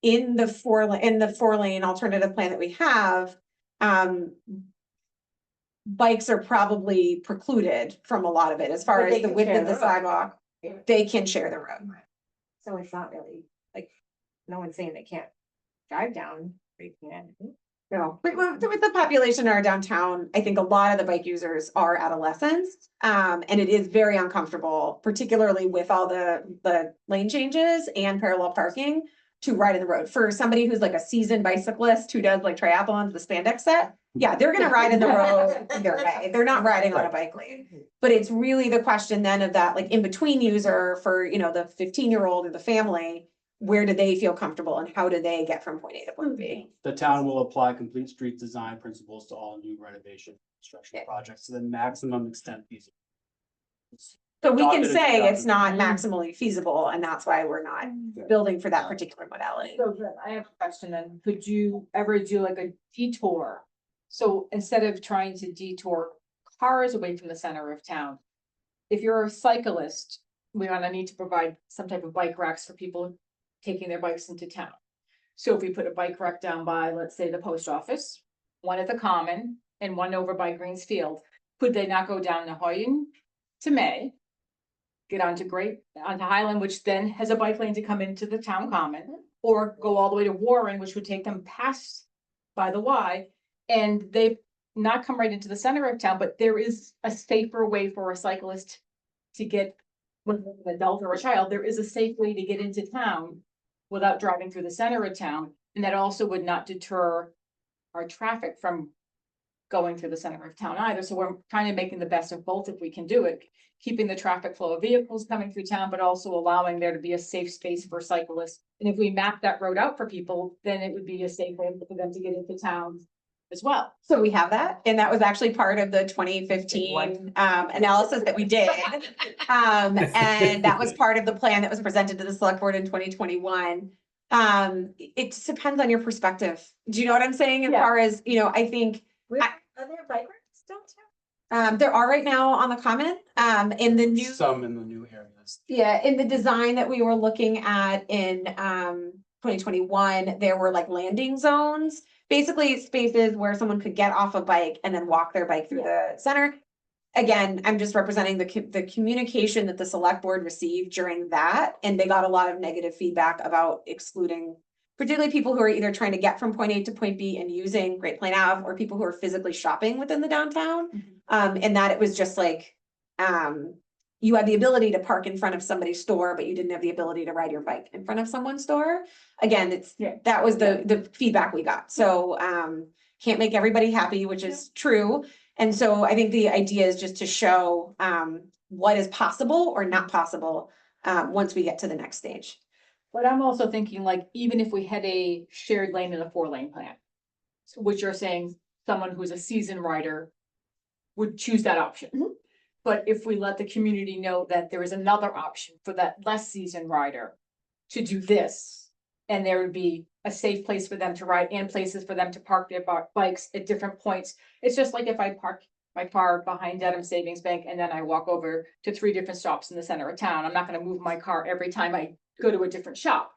in the 4-lane alternative plan that we have, bikes are probably precluded from a lot of it as far But as they the can width share of the the road. sidewalk. They can share the road. So it's not really, like, no one's saying they can't drive down. No, with the population in our downtown, I think a lot of the bike users are adolescents. And it is very uncomfortable, particularly with all the lane changes and parallel parking to ride in the road. For somebody who's like a seasoned bicyclist who does like triathlons, the spandex set, yeah, they're gonna ride in the road either way. They're not riding on a bike lane. But it's really the question then of that like in between user for, the 15-year-old or the family, where do they feel comfortable and how do they get from point A to point B? the town will apply complete street design principles to all new renovation construction Yeah. projects to the maximum extent feasible. So we can Adopted as say adopted. it's not maximally feasible and that's why we're not building for that particular modality. So I have a question then. Could you ever do like a detour? So instead of trying to detour cars away from the center of town, if you're a cyclist, we're gonna need to provide some type of bike racks for people taking their bikes into town. So if we put a bike rack down by, let's say, the post office, one at the Common and one over by Greens Field, could they not go down Nahoyden to May? Get onto Highland, which then has a bike lane to come into the town common, or go all the way to Warren, which would take them past by the Y, and they not come right into the center of town, but there is a safer way for a cyclist to get, whether an adult or a child, there is a safe way to get into town without driving through the center of town, and that also would not deter our traffic from going through the center of town either. So we're kind of making the best of both if we can do it, keeping the traffic flow of vehicles coming through town, but also allowing there to be a safe space for cyclists. And if we map that road out for people, then it would be a safe way for them to get into town as well. So we have that, and that was actually part of the 2015 analysis that we did. And that was part of the plan that was presented to the select board in 2021. It just depends on your perspective. Do you know what I'm saying? As Yeah. far as, I think Are there bike racks downtown? there are right now on the common, in the new. Some in the new areas. Yeah, in the design that we were looking at in 2021, there were like landing zones, basically spaces where someone could get off a bike and then walk their bike through the center. Again, I'm just representing the communication that the select board received during that, and they got a lot of negative feedback about excluding particularly people who are either trying to get from point A to point B and using Great Plain Ave, or people who are physically shopping within the downtown. And that it was just like, you had the ability to park in front of somebody's store, but you didn't have the ability to ride your bike in front of someone's store. Again, that was the feedback we got. So, can't make everybody happy, which is true. And so I think the idea is just to show, what is possible or not possible, once we get to the next stage. But I'm also thinking like, even if we had a shared lane and a 4-lane plan, which you're saying someone who's a seasoned rider would choose that option. But if we let the community know that there is another option for that less seasoned rider to do this, and there would be a safe place for them to ride and places for them to park their bikes at different points. It's just like if I park my car behind Dedham Savings Bank and then I walk over to 3 different stops in the center of town. I'm not going to move my car every time I go to a different shop.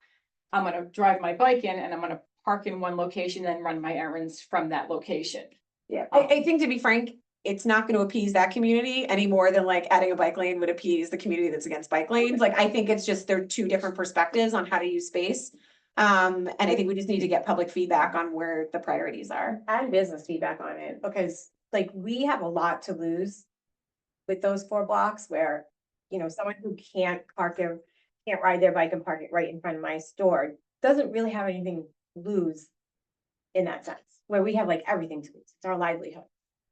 I'm going to drive my bike in and I'm going to park in one location and run my errands from that location. Yeah, I think to be frank, it's not going to appease that community any more than like adding a bike lane would appease the community that's against bike lanes. Like, I think it's just, they're two different perspectives on how to use space. And I think we just need to get public feedback on where the priorities are. And business feedback on it, because like we have a lot to lose with those 4 blocks where, you know, someone who can't ride their bike and park it right in front of my store doesn't really have anything to lose in that sense, where we have like everything to lose. It's our livelihood.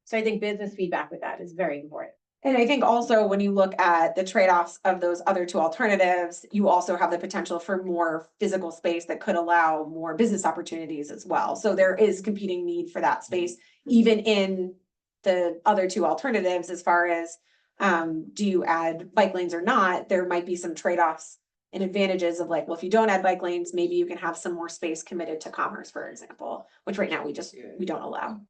So I think business feedback with that is very important. And I think also when you look at the trade-offs of those other 2 alternatives, you also have the potential for more physical space that could allow more business opportunities as well. So there is competing need for that space, even in the other 2 alternatives, as far as, do you add bike lanes or not? There might be some trade-offs and advantages of like, well, if you don't add bike lanes, maybe you can have some more space committed to commerce, for example, which right now we don't allow.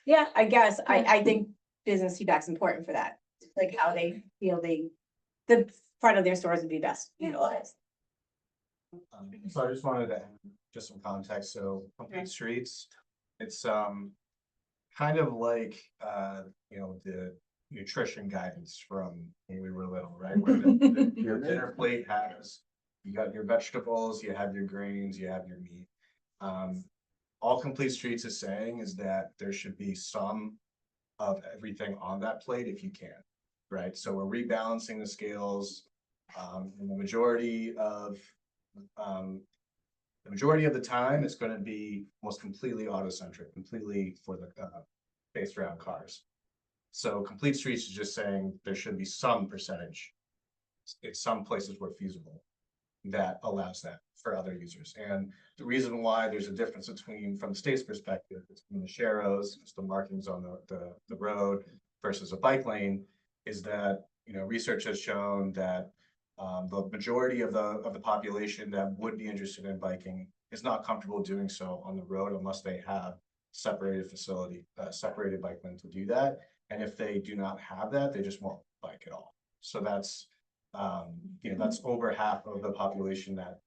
Yeah, I guess, I think business feedback is important for that, like how they feel the front of their stores would be best utilized. So I just wanted to add just some context. So complete streets, it's kind of like you know, the nutrition guidance from when we were little, right? Where your dinner plate has, you got your vegetables, you have your grains, you have your meat. All complete streets is saying is that there should be some of everything on that plate if you can, right? So we're rebalancing the scales. And the majority of the time, it's going to be almost completely auto-centric, completely for the based around cars. So complete streets is just saying there should be some percentage in some places where feasible that allows that for other users. And the reason why there's a difference between, from the state's perspective, between the sharrows, the markings on the road versus a bike lane, is that, you know, research has shown that the majority of the population that would be interested in biking is not comfortable doing so on the road unless they have separated bike lane to do that. And if they do not have that, they just won't bike at all. So that's you know, that's over half of the population that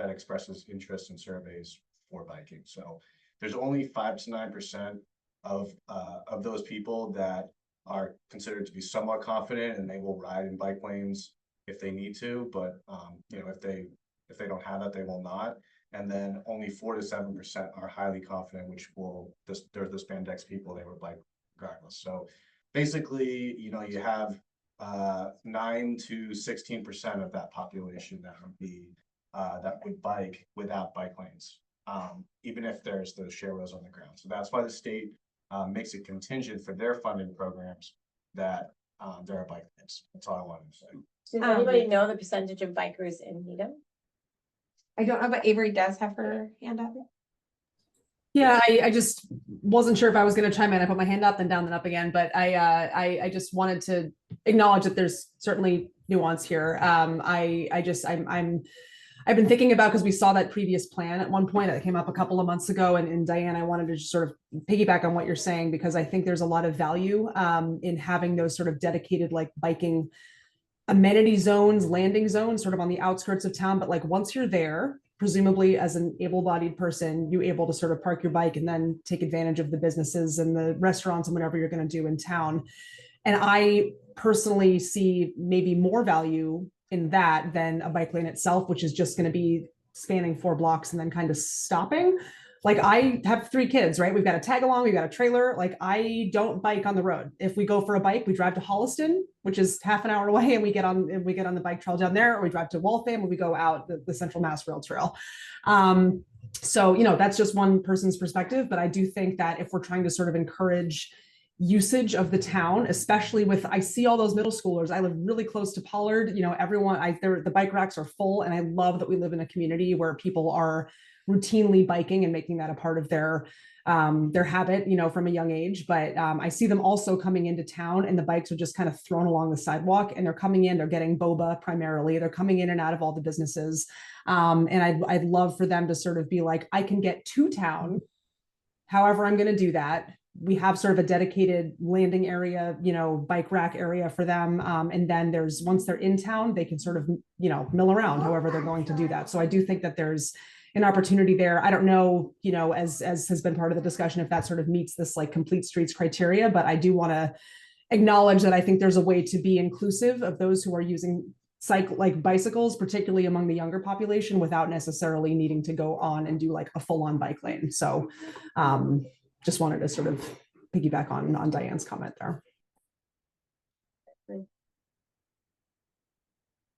expresses interest in surveys for biking. So there's only 5 to 9% of those people that are considered to be somewhat confident, and they will ride in bike lanes if they need to. But you know, if they don't have that, they will not. And then only 4 to 7% are highly confident, which will they're the spandex people. They would bike regardless. So basically, you know, you have 9 to 16% of that population that would bike without bike lanes, even if there's the sharrows on the ground. So that's why the state makes it contingent for their funding programs that there are bike lanes. That's all I wanted to say. Does anybody know the percentage of bikers in Needham? I don't know, but Avery does have her hand up. Yeah, I just wasn't sure if I was going to chime in. I put my hand up, then down, then up again. But I just wanted to acknowledge that there's certainly nuance here. I've been thinking about, because we saw that previous plan at one point that came up a couple of months ago, and Diane, I wanted to just sort of piggyback on what you're saying, because I think there's a lot of value in having those sort of dedicated like biking amenity zones, landing zones, sort of on the outskirts of town. But like once you're there, presumably as an able-bodied person, you're able to sort of park your bike and then take advantage of the businesses and the restaurants and whatever you're going to do in town. And I personally see maybe more value in that than a bike lane itself, which is just going to be spanning 4 blocks and then kind of stopping. Like I have 3 kids, right? We've got a tag along, we've got a trailer. Like I don't bike on the road. If we go for a bike, we drive to Holliston, which is half an hour away, and we get on the bike trail down there, or we drive to Waltham, and we go out the Central Mass Rail Trail. So, you know, that's just one person's perspective, but I do think that if we're trying to sort of encourage usage of the town, especially with, I see all those middle schoolers. I live really close to Pollard, you know, everyone, the bike racks are full, and I love that we live in a community where people are routinely biking and making that a part of their habit, you know, from a young age. But I see them also coming into town, and the bikes are just kind of thrown along the sidewalk, and they're coming in, they're getting boba primarily, they're coming in and out of all the businesses. And I'd love for them to sort of be like, I can get to town, however I'm going to do that. We have sort of a dedicated landing area, you know, bike rack area for them. And then once they're in town, they can sort of, you know, mill around however they're going to do that. So I do think that there's an opportunity there. I don't know, you know, as has been part of the discussion, if that sort of meets this like complete streets criteria, but I do want to acknowledge that I think there's a way to be inclusive of those who are using bicycles, particularly among the younger population, without necessarily needing to go on and do like a full-on bike lane. So just wanted to sort of piggyback on Diane's comment there.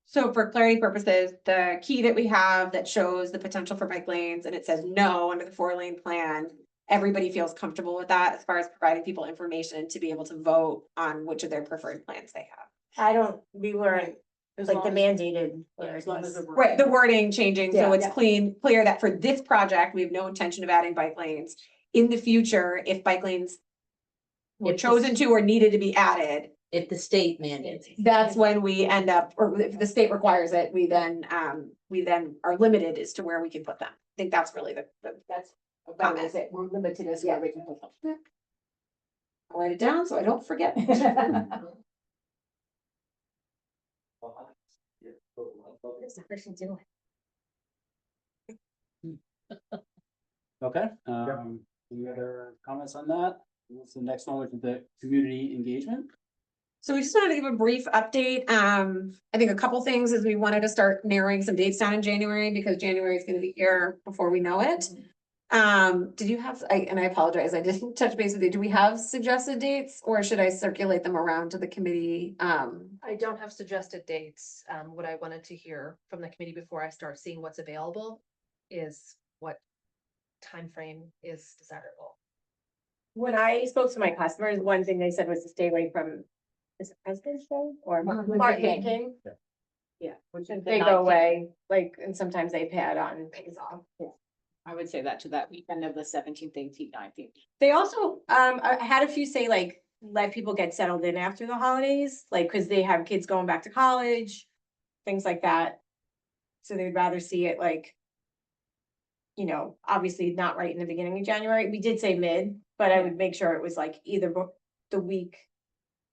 So for clarity purposes, the key that we have that shows the potential for bike lanes, and it says no under the 4-lane plan, everybody feels comfortable with that as far as providing people information to be able to vote on which of their preferred plans they have. We weren't, like the mandated. As long as the. Right, the wording changing, so Yeah. it's clear that for this project, we have no intention of adding bike lanes. In the future, if bike lanes were If the- chosen to or needed to be added, If the state mandates. that's when we end up, or if the state requires it, we then are limited as to where we can put them. I think that's really That's about about it. We're limited as where we can put them. I'll write it down so I don't forget. What's the person doing? Okay, any other comments on that? What's the next one, which is the community engagement? So we just wanted to give a brief update. I think a couple things is we wanted to start narrowing some dates down in January, because January is gonna be here before we know it. Did you have, and I apologize, I didn't touch base with you. Do we have suggested dates, or should I circulate them around to the committee? I don't have suggested dates. What I wanted to hear from the committee before I start seeing what's available is what time frame is desirable. When I spoke to my customers, one thing they said was to stay away from, is it President's Day or Martin King? Yeah, which is they go away, like, and sometimes they've had on days off. I would say that to that weekend of the 17th, 18th, 19th. They also, I had a few say like, let people get settled in after the holidays, like, cause they have kids going back to college, things like that. So they'd rather see it like, you know, obviously not right in the beginning of January. We did say mid, but I would make sure it was like either the week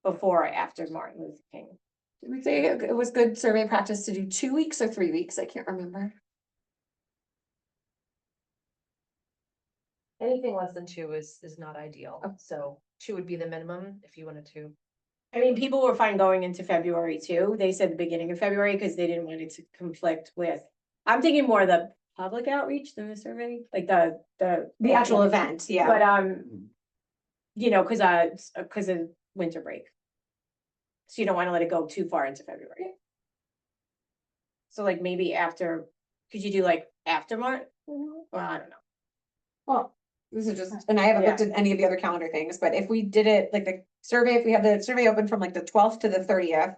before or after Martin Luther King. Did we say it was good survey practice to do 2 weeks or 3 weeks? I can't remember. Anything less than 2 is not ideal. So 2 would be the minimum if you wanted to. I mean, people were fine going into February too. They said the beginning of February because they didn't want it to conflict with, I'm thinking more the public outreach than the survey, like the Actual event, yeah. But, you know, cause of winter break. So you don't wanna let it go too far into February. So like maybe after, could you do like after March? Well, I don't know. Well, this is just, and I haven't looked at any of the other calendar things, but if we did it like the survey, if we have the survey open from like the 12th to the 30th.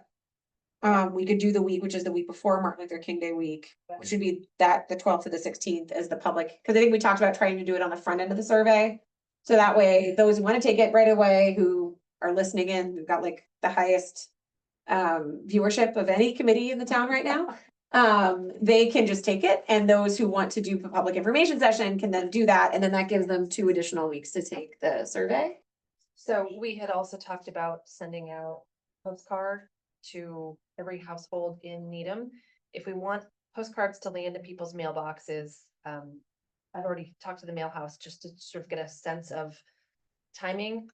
We could do the week, which is the week before Martin Luther King Day week, which would be the 12th to the 16th as the public, because I think we talked about trying to do it on the front end of the survey. So that way, those who want to take it right away, who are listening in, we've got like the highest viewership of any committee in the town right now. They can just take it, and those who want to do a public information session can then do that, and then that gives them 2 additional weeks to take the survey. So we had also talked about sending out postcard to every household in Needham. If we want postcards to land in people's mailboxes, I've already talked to the mail house just to sort of get a sense of timing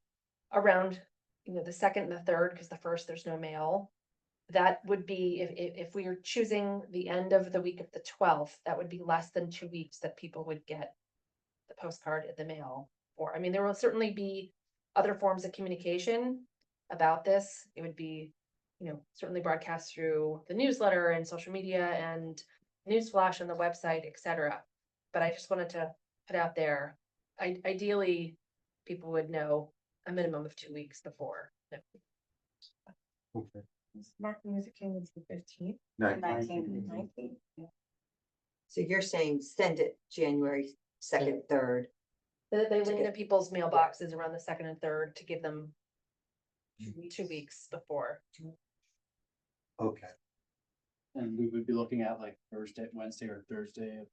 around, you know, the 2nd and the 3rd, because the 1st there's no mail. that would be, if we are choosing the end of the week of the 12th, that would be less than 2 weeks that people would get the postcard in the mail. Or, I mean, there will certainly be other forms of communication about this. It would be, certainly broadcast through the newsletter and social media and newsflash on the website, etc. But I just wanted to put out there, ideally, people would know a minimum of 2 weeks before. Okay. Martin Luther King was the 15th. Right. 19th. So you're saying send it January 2nd, 3rd. They land in people's mailboxes around the 2nd and 3rd to give them 2 weeks before. Okay. And we would be looking at like Wednesday or Thursday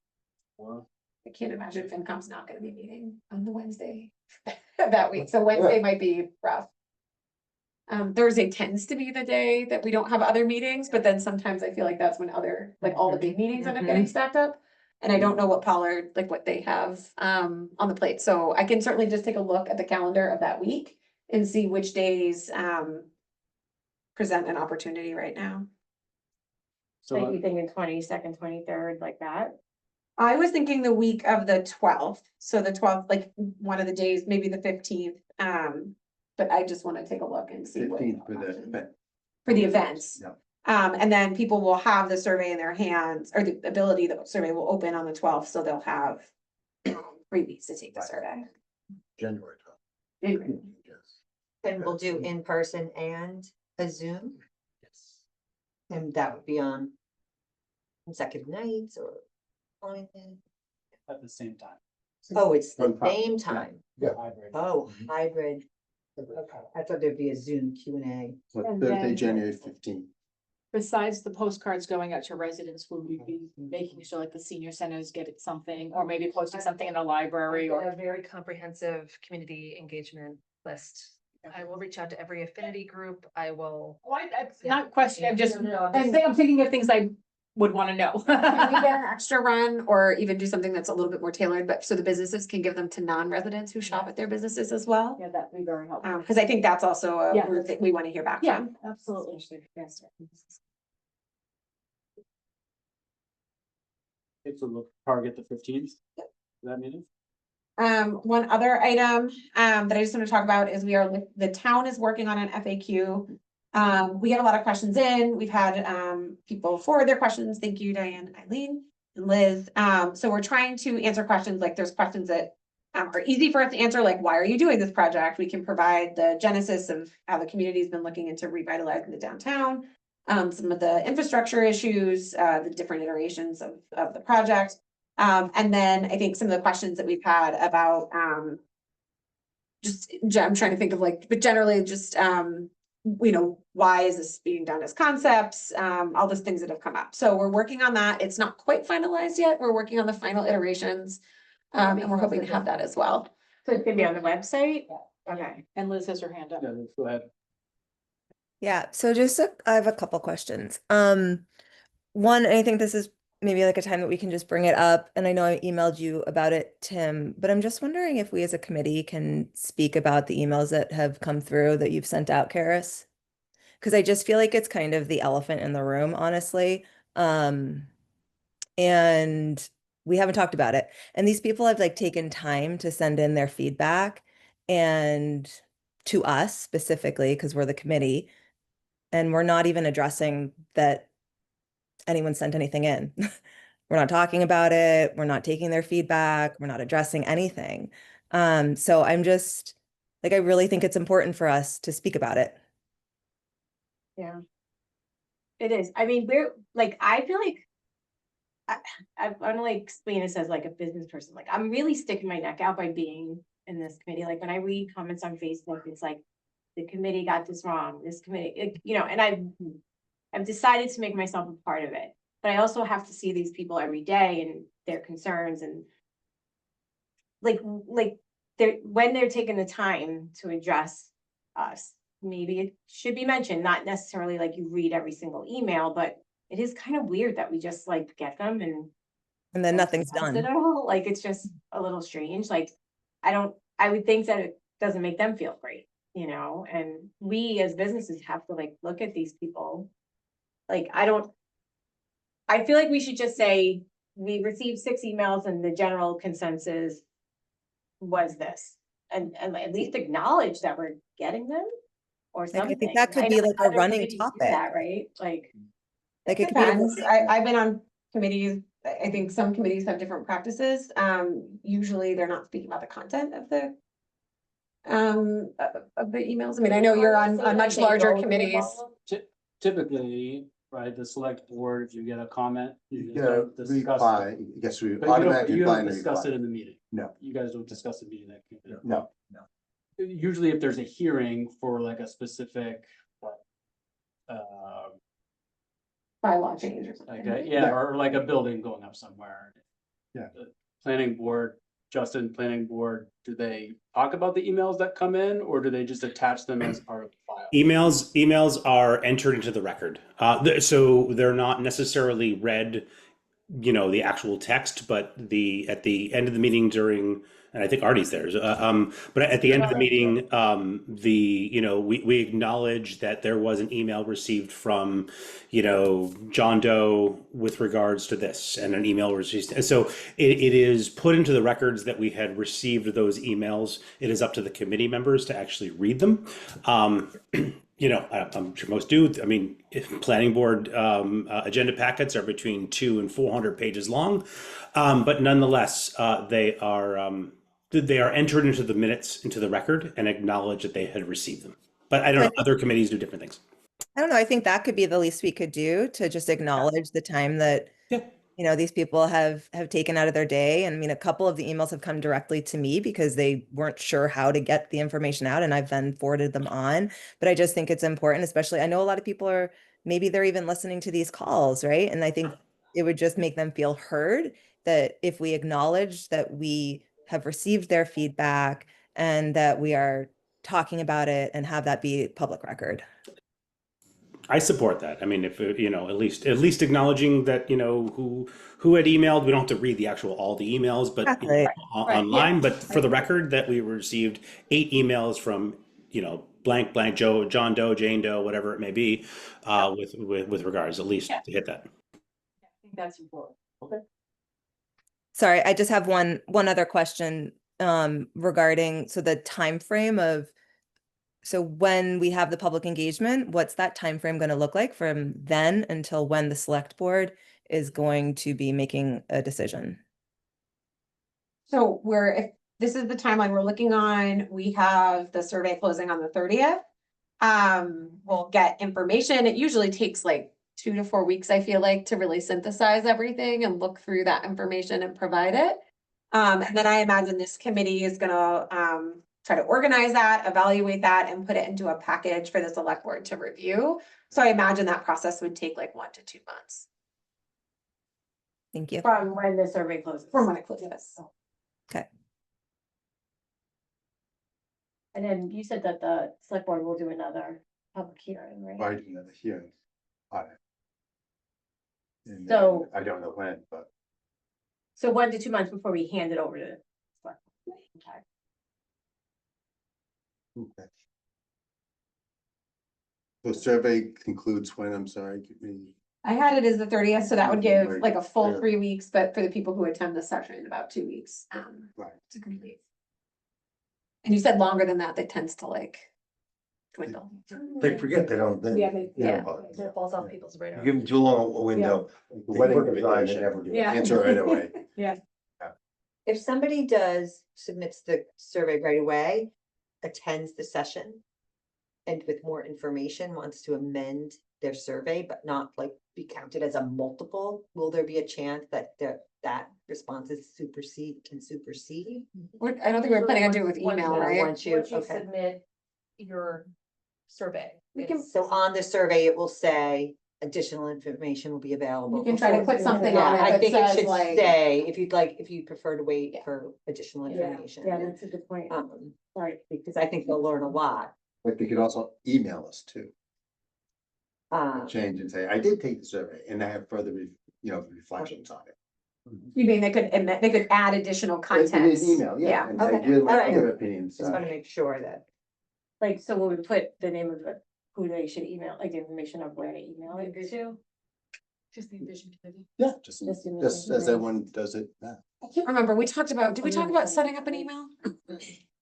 or I can't imagine FinCom's not gonna be meeting on the Wednesday that week, so Wednesday might be rough. Thursday tends to be the day that we don't have other meetings, but then sometimes I feel like that's when other, like all the big meetings end up getting stacked up. And I don't know what Pollard, like what they have on the plate, so I can certainly just take a look at the calendar of that week and see which days present an opportunity right now. Like so you thinking 22nd, 23rd, like that? I was thinking the week of the 12th, so the 12th, like one of the days, maybe the 15th. But I just want to take a look and see what 15th for the event. for the events. Yeah. And then people will have the survey in their hands, or the ability, the survey will open on the 12th, so they'll have 3 weeks to take the survey. January 12th. January. Yes. And we'll do in person and a Zoom, Yes. and that would be on consecutive nights or. at the same time. Oh, it's the One time. same time. Yeah. Hybrid. Oh, hybrid. Okay, I thought there'd be a Zoom Q&A. So And Thursday, then- January 15th. Besides the postcards going out to residents, will we be making sure like the senior centers get it something, or maybe posting something in the library I've got or? a very comprehensive community engagement list. I will reach out to every affinity group. I will. That's not question, I'm just, No, I'm thinking of things I would want to know. Can we get an extra run or even do something that's a little bit more tailored, but so the businesses can give them to non-residents who shop at their businesses as well? Yeah, that'd be very helpful. Cause I think that's also a Yeah. group that we want to hear back Yeah, from. absolutely. Okay, so we'll target the 15th. That meeting? One other item, that I just want to talk about is the town is working on an FAQ. We get a lot of questions in, we've had, people forward their questions. Thank you, Diane, Eileen, and Liz. So we're trying to answer questions, like there's questions that are easy for us to answer, like, why are you doing this project? We can provide the genesis of how the community's been looking into revitalizing the downtown. Some of the infrastructure issues, the different iterations of the project. And then I think some of the questions that we've had about, I'm trying to think of like, but generally just, why is this being done as concepts? All those things that have come up. So we're working on that. It's not quite finalized yet. We're working on the final iterations. And we're hoping to have that as well. So it's gonna be on the website? Okay. And Liz has her hand up. Yeah, go ahead. Yeah, so I have a couple questions. One, and I think this is maybe like a time that we can just bring it up, and I know I emailed you about it, Tim, but I'm just wondering if we as a committee can speak about the emails that have come through that you've sent out, Karis. Because I just feel like it's kind of the elephant in the room, honestly. And we haven't talked about it. And these people have like taken time to send in their feedback and to us specifically, because we're the committee. And we're not even addressing that anyone sent anything in. We're not talking about it. We're not taking their feedback. We're not addressing anything. So I'm just like, I really think it's important for us to speak about it. Yeah. It is. I mean, we're like, I feel like I want to like explain this as like a business person. Like, I'm really sticking my neck out by being in this committee. Like when I read comments on Facebook, it's like the committee got this wrong. This committee, and I've decided to make myself a part of it. But I also have to see these people every day and their concerns and like when they're taking the time to address us. Maybe it should be mentioned, not necessarily like you read every single email, but it is kind of weird that we just like get them and then nothing's discuss done. it at all. Like, it's just a little strange. Like, I would think that it doesn't make them feel great, and we as businesses have to like look at these people Like, I feel like we should just say, we received 6 emails and the general consensus was this. And at least acknowledge that we're getting them or I something. think that could I be know like a other running committees do topic. that, right? Like, Like it could be. Depends. I've been on committees, I think some committees have different practices. Usually they're not speaking about the content of the emails. I mean, I know you're on much larger committees. Typically, right, the select board, if you get a comment, you just Yeah, don't discuss reply, it. yes, we But you automatically reply don't and discuss reply. it in the meeting. No. You guys don't discuss the meeting that. No, Usually if there's a hearing for like a specific, like, Bylaw change or something. like, yeah, or like a building going up somewhere. Yeah. The Planning board, Justin, planning board, do they talk about the emails that come in, or do they just attach them as part of the file? Emails are entered into the record. So they're not necessarily read, the actual text, but at the end of the meeting and I think Artie's there. But at the end of the meeting, we acknowledge that there was an email received from, John Doe with regards to this, and an email received. So it is put into the records that we had received those emails. It is up to the committee members to actually read them. I'm sure most do. I mean, planning board agenda packets are between 200 and 400 pages long, but nonetheless, they are entered into the minutes, into the record, and acknowledge that they had received them. But I don't know, other committees do different things. I don't know. I think that could be the least we could do, to just acknowledge the time that, these people have taken out of their day. And I mean, a couple of the emails have come directly to me because they weren't sure how to get the information out, and I've then forwarded them on. But I just think it's important, especially, I know a lot of people maybe they're even listening to these calls, right? And I think it would just make them feel heard, that if we acknowledge that we have received their feedback and that we are talking about it and have that be public record. I support that. I mean, if at least acknowledging that who had emailed. We don't have to read all the emails, but online. But for the record, that we received 8 emails from blank Joe, John Doe, Jane Doe, whatever it may be, with regards, at least to hit that. I think that's important. Okay. Sorry, I just have one other question regarding the time frame of. So when we have the public engagement, what's that time frame going to look like from then until when the select board is going to be making a decision? So if this is the timeline we're looking on, we have the survey closing on the 30th. We'll get information. It usually takes like 2 to 4 weeks, I feel like, to really synthesize everything and look through that information and provide it. And then I imagine this committee is gonna try to organize that, evaluate that, and put it into a package for the select board to review. So I imagine that process would take like 1 to 2 months. Thank you. From when the survey closes. From when it closes. Okay. And then you said that the select board will do another public hearing, right? I do another hearing on it. And So- I don't know when, but So 1 to 2 months before we hand it over to. select board. Okay. okay. The survey concludes when, I'm sorry, give me. I had it as the 30th, so that would give Right. like a full Yeah. 3 weeks, but for the people who attend the session, about 2 weeks. Right. To complete. And you said longer than that tends to like dwindle. They forget, they don't. It falls off people's radar. You give them too long a window. The they wedding put it on, they invitation. never do it. Yeah. Answer right away. If somebody submits the survey right away, attends the session, and with more information wants to amend their survey, but not like be counted as a multiple, will there be a chance that that response is can supersede? I don't think we're planning on doing it with email, right? Once you Submit your survey. We can- So on the survey, it will say additional information will be available. You can try to put something Yeah, on it I that think it says should like. say, if you'd prefer to wait for additional information. Yeah, that's a good point. Right, because I think they'll learn a lot. But they could also email us too, Uh, change and say, I did take the survey and I have further, reflections on it. You mean they could add additional It content? is email, yeah. And I Okay. really All like right. their opinions. just want to make sure that. Like, so we would put the name of the who they should email, like the information of where to email it to. Just the Envision committee. Yeah, Just in the just as same everyone does it now. I can't remember, we talked about, did we talk about setting up an email?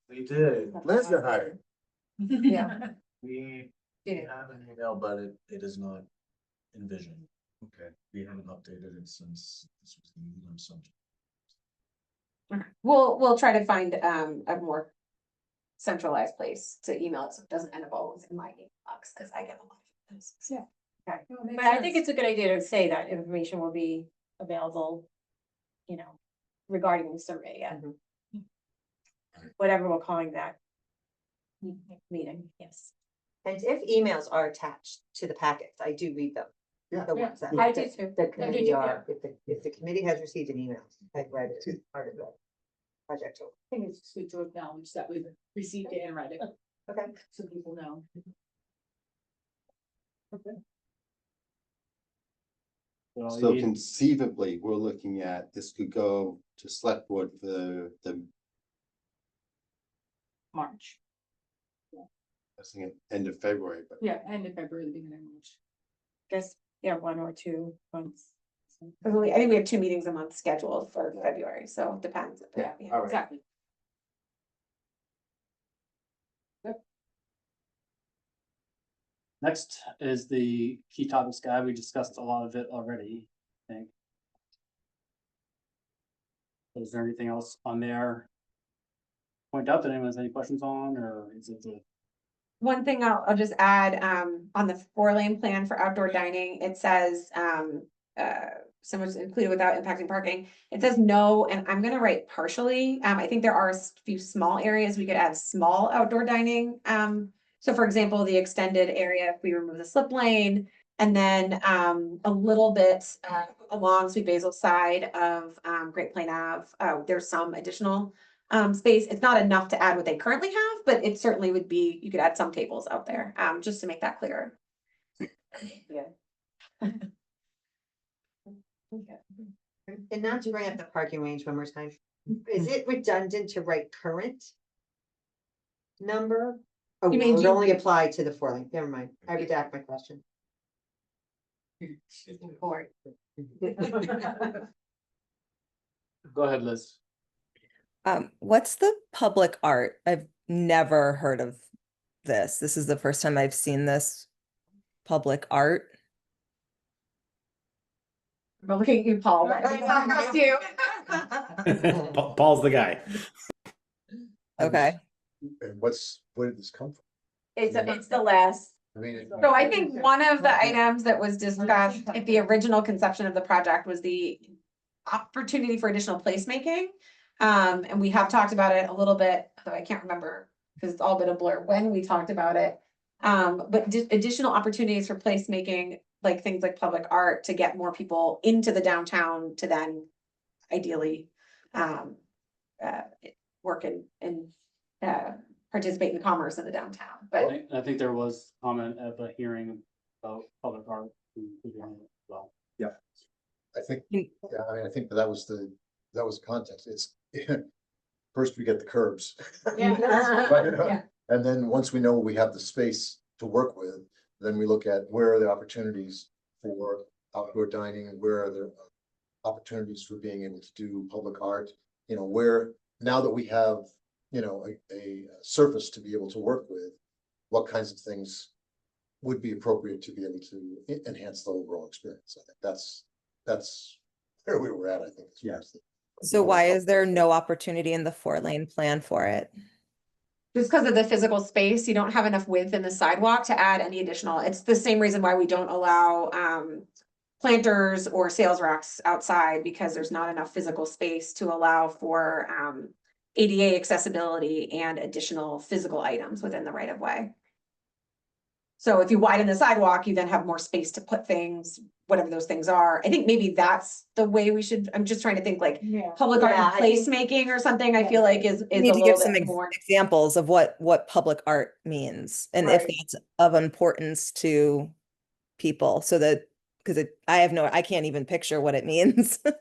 We did. Liz got hired. Yeah. We Yeah. have an email, but it is not Envision. Okay. We haven't updated it since this was the Needham subject. We'll try to find a more centralized place to email it, so it doesn't end up always in my inbox, because I get a lot of those. Yeah. Okay, but I think it's a good idea to say that information will be available, you know, regarding the survey, yeah. Whatever we're calling that. Meeting, yes. And if emails are attached to the packets, I do read them. Yeah. The ones that. I do too. The I do committee too, are, if the committee has received an email, I've read it, it's part of the project. I think it's good to acknowledge that we've received it and read it, Okay. so people know. Well, So you- conceivably, we're looking at, this could go to select board for the March. I was thinking end of February, but Yeah, end of February, the beginning of March. Guess, yeah, 1 or 2 months. I think we have 2 meetings a month scheduled for February, so it depends. Yeah, all right. Exactly. Next is the key topics guide. We discussed a lot of it already, I think. Is there anything else on there? Point out that anyone has any questions on, or is it the? One thing I'll just add, on the 4-lane plan for outdoor dining, it says, someone's included without impacting parking. It says no, and I'm gonna write partially. I think there are a few small areas we could add small outdoor dining. So for example, the extended area, if we remove the slip lane, and then, a little bit, along Sweet Basil side of, Great Plain Ave, there's some additional space. It's not enough to add what they currently have, but it certainly would be, you could add some tables out there, just to make that clearer. Yeah. And not to bring up the parking range one more time, is it redundant to write current number? Oh, You mean it would do- only apply to the 4-lane, never mind, I redact my question. Go ahead, Liz. What's the public art? I've never heard of this. This is the first time I've seen this public art. We're looking at you, Paul. That's you. Paul's the guy. Okay. And where did this come from? It's the last. I mean, So I think one of the items that was discussed at the original conception of the project was the opportunity for additional placemaking. And we have talked about it a little bit, though I can't remember, because it's all been a blur when we talked about it. But additional opportunities for placemaking, like things like public art, to get more people into the downtown to then ideally work and participate in commerce in the downtown, but. I think there was comment at the hearing about public art. Well, I think, Mm. yeah, I mean, I think that was the context. It's, first we get the curbs. Yeah. And then once we know we have the space to work with, then we look at where are the opportunities for outdoor dining, and where are the opportunities for being able to do public art, where, now that we have, a surface to be able to work with, what kinds of things would be appropriate to be able to enhance the overall experience. I think that's where we were at, I think. as far as the- So why is there no opportunity in the 4-lane plan for it? Just because of the physical space, you don't have enough width in the sidewalk to add any additional. It's the same reason why we don't allow planters or sales racks outside, because there's not enough physical space to allow for ADA accessibility and additional physical items within the right of way. So if you widen the sidewalk, you then have more space to put things, whatever those things are. I think maybe that's the way we should, I'm just trying to think, like Yeah. public art Yeah, and I think- placemaking or something, I feel like is You a need to little give some bit more. examples of what public art means and if Right. that's of importance to people, so that, because I can't even picture what it means. it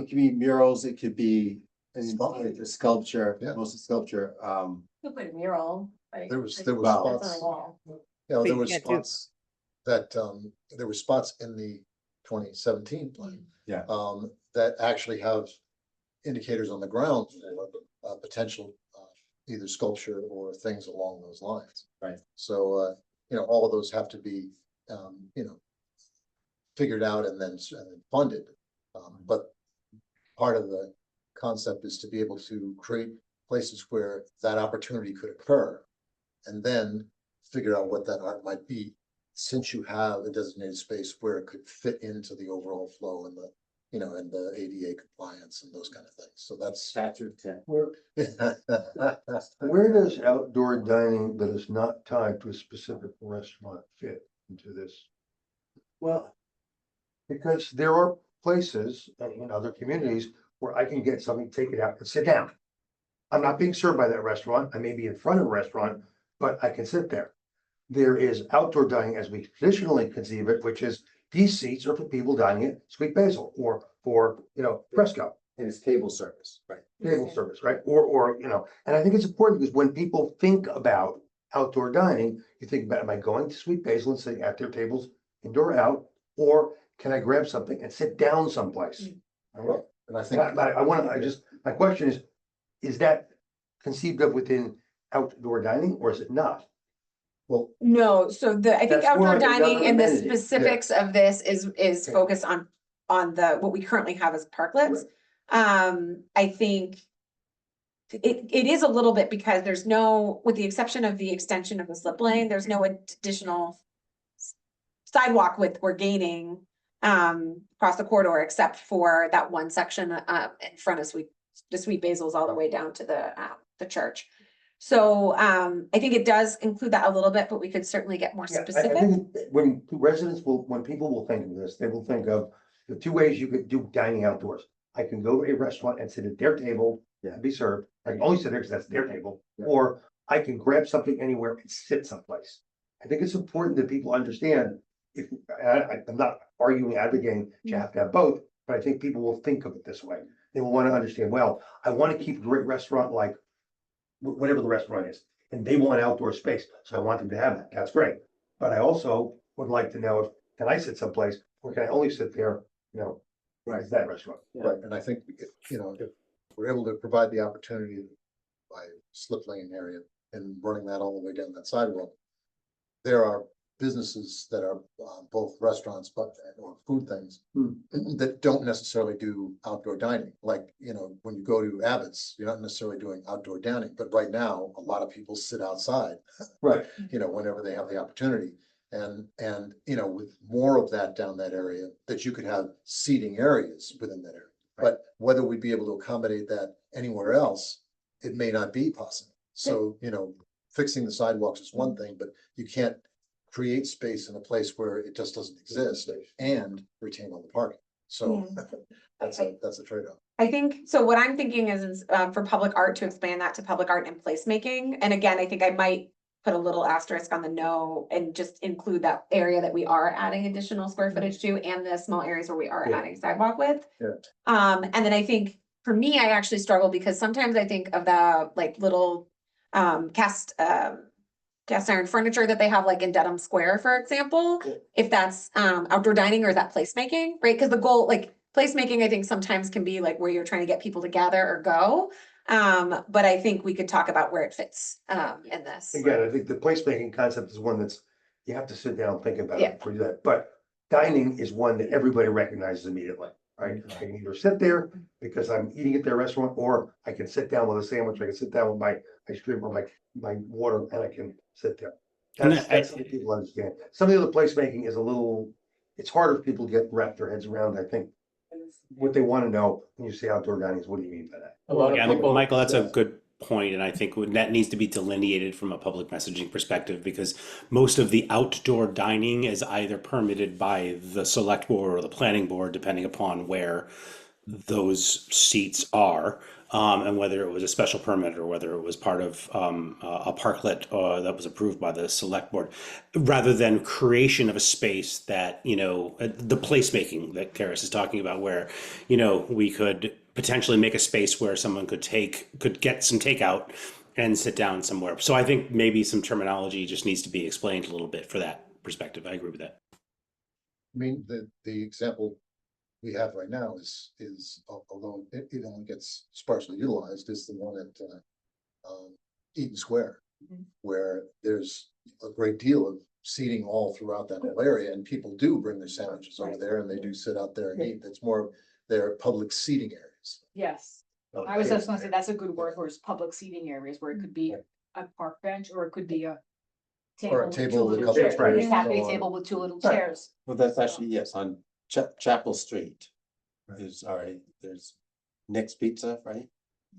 could be murals, it could be And the sculpture, Yeah. most of the sculpture, Look like a mural. Like, There was like Wow. that's on a spots, wall. you know, But there you was can't do- spots that, there were spots in the 2017 plan. Yeah. That actually have indicators on the ground for potential either sculpture or things along those lines. Right. So, you know, all of those have to be, you know, figured out and then funded. But part of the concept is to be able to create places where that opportunity could occur. And then figure out what that art might be, since you have a designated space where it could fit into the overall flow and the, you know, and the ADA compliance and those kind of things. So that's. statute 10. Where does outdoor dining that is not tied to a specific restaurant fit into this? Well, because there are places in other communities where I can get something, take it out and sit down. I'm not being served by that restaurant. I may be in front of a restaurant, but I can sit there. There is outdoor dining as we traditionally conceive it, which is these seats are for people dining at Sweet Basil or for, you know, Fresco. And it's table service, right? Table service, right? Or, you know, and I think it's important because when people think about outdoor dining, you think about, am I going to Sweet Basil and sitting at their tables, indoor or out? Or can I grab something and sit down someplace? And I think. My question is that conceived of within outdoor dining or is it not? Well, No, so I think That's more outdoor like another dining and the amenity. specifics of this is Okay. focused on what we currently have as parklets. I think it is a little bit because there's no, with the exception of the extension of the slip lane, there's no additional sidewalk width we're gaining across the corridor, except for that one section in front of the Sweet Basil's all the way down to the church. So I think it does include that a little bit, but we could certainly get more Yeah, I specific. think when people will think of this, they will think of the two ways you could do dining outdoors. I can go to a restaurant and sit at their table and be served. I can only sit there because that's their table. Yeah. Or I can grab something anywhere and sit someplace. I think it's important that people understand I'm not arguing, advocating, you have to have both, but I think people will think of it this way. They will want to understand, well, I want to keep a great restaurant like whatever the restaurant is, and they want outdoor space, so I want them to have that. That's great. But I also would like to know if, can I sit someplace or can I only sit there, you know, Right. as that restaurant? Right, and I think, you know, if we're able to provide the opportunity by slip lane area and running that all the way down that sidewalk, there are businesses that are both restaurants, or food things that don't necessarily do outdoor dining. Like, you know, when you go to Abbott's, you're not necessarily doing outdoor dining, but right now, a lot of people sit outside, Right. you know, whenever they have the opportunity. And, you know, with more of that down that area, that you could have seating areas within that area. But whether we'd be able to accommodate that anywhere else, it may not be possible. So, you know, fixing the sidewalks is one thing, but you can't create space in a place where it just doesn't exist and retain all the parking. So that's a trade-off. I think, so what I'm thinking is for public art to expand that to public art and placemaking. And again, I think I might put a little asterisk on the no and just include that area that we are adding additional square footage to and the small areas where we are adding sidewalk width. Yeah. And then I think for me, I actually struggle because sometimes I think of the like little cast iron furniture that they have like in Dedham Square, for example, if that's outdoor dining or is that placemaking, right? Because the goal, like placemaking, I think sometimes can be like where you're trying to get people to gather or go. But I think we could talk about where it fits in this. Again, I think the placemaking concept is one that's, you have to sit down and think about Yeah. it for that. But dining is one that everybody recognizes immediately, right? I can either sit there because I'm eating at their restaurant, or I can sit down with a sandwich, I can sit down with my ice cream or my water, and I can sit there. And That's what people understand. Some of the other placemaking is a little, it's harder for people to get wrap their heads around, I think. What they want to know when you say outdoor dining is, what do you mean by that? Yeah, Michael, that's a good point, and I think that needs to be delineated from a public messaging perspective, because most of the outdoor dining is either permitted by the select board or the planning board, depending upon where those seats are, and whether it was a special permit or whether it was part of a parklet that was approved by the select board, rather than creation of a space that, you know, the placemaking that Karis is talking about, where, you know, we could potentially make a space where someone could get some takeout and sit down somewhere. So I think maybe some terminology just needs to be explained a little bit for that perspective. I agree with that. I mean, the example we have right now although it only gets sparsely utilized, is the one at Eaton Square, where there's a great deal of seating all throughout that whole area, and people do bring their sandwiches over there, and they do sit out there and eat. It's more of their public seating areas. Yes, I was just gonna say, that's a good word, where it's public seating areas, where it could be a park bench, or it could be a Or a with table two with a little couple of chairs, chairs. a cafe So on. table with two little Right. chairs. Well, that's actually, yes, on Chapel Street. There's already, there's Nick's Pizza, right?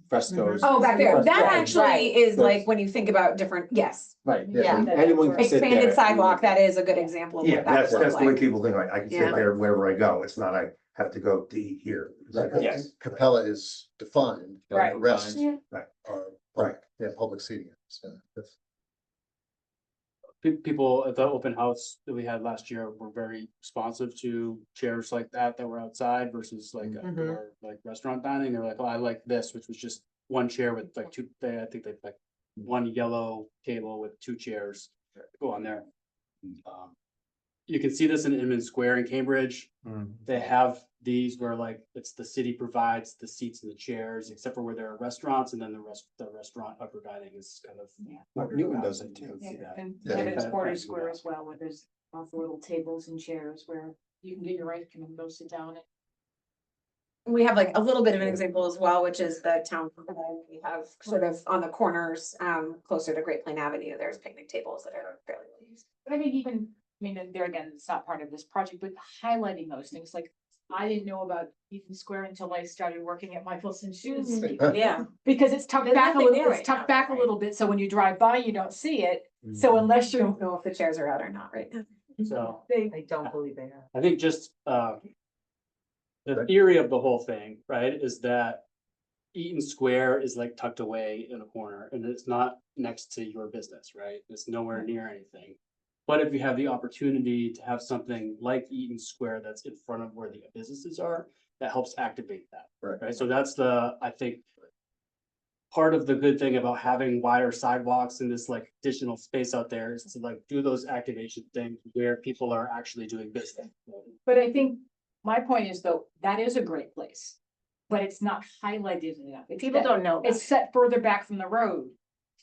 Frescoes. Oh, back there. That Right. actually is Yes. like when you think about different, yes. Right, Yeah. yeah, anyone can sit there. Expanded sidewalk, that is a good example of Yeah, what that that's, would that's look the way like. people think, like, I can sit Yeah. there wherever I go. It's not, I have to go to eat here. Yes. Capella is defined, but Right. the rest Yeah. are, Right. yeah, public seating. So that's- People at the open house that we had last year were very responsive to chairs like that were outside versus like outdoor, like restaurant dining. They were like, oh, I like this, which was just one chair with like two, I think they like one yellow table with two chairs go on there. You can see this in Inman Square in Cambridge. They have these where like it's the city provides the seats and the chairs, except for where there are restaurants, and then the restaurant upper dining is kind of. Newton does it too. See that. And Yeah. and it's Yeah. Porter Square as well, where there's lots of little tables and chairs where you can get your ice cream and go sit down. We have like a little bit of an example as well, which is the town. We have sort of on the corners, closer to Great Plain Avenue, there's picnic tables that are fairly well used. But I mean, even, I mean, and there again, it's not part of this project, but highlighting those things, like, I didn't know about Eaton Square until I started working at Michaelson Shoes. Yeah. Because it's tucked There's back a nothing little, there it's right tucked now, back a right? little bit, so when you drive by, you don't see it. So unless you're, Don't know if the chairs are out or not right now. So I don't believe they are. I think just the theory of the whole thing, right, is that Eaton Square is like tucked away in a corner and it's not next to your business, right? It's nowhere near anything. But if you have the opportunity to have something like Eaton Square that's in front of where the businesses are, that helps activate that. Right. So that's I think, part of the good thing about having wider sidewalks and this like additional space out there is to like do those activation things where people are actually doing business. but I think my point is though, that is a great place. But it's not highlighted enough. People don't know It's set further back from the road,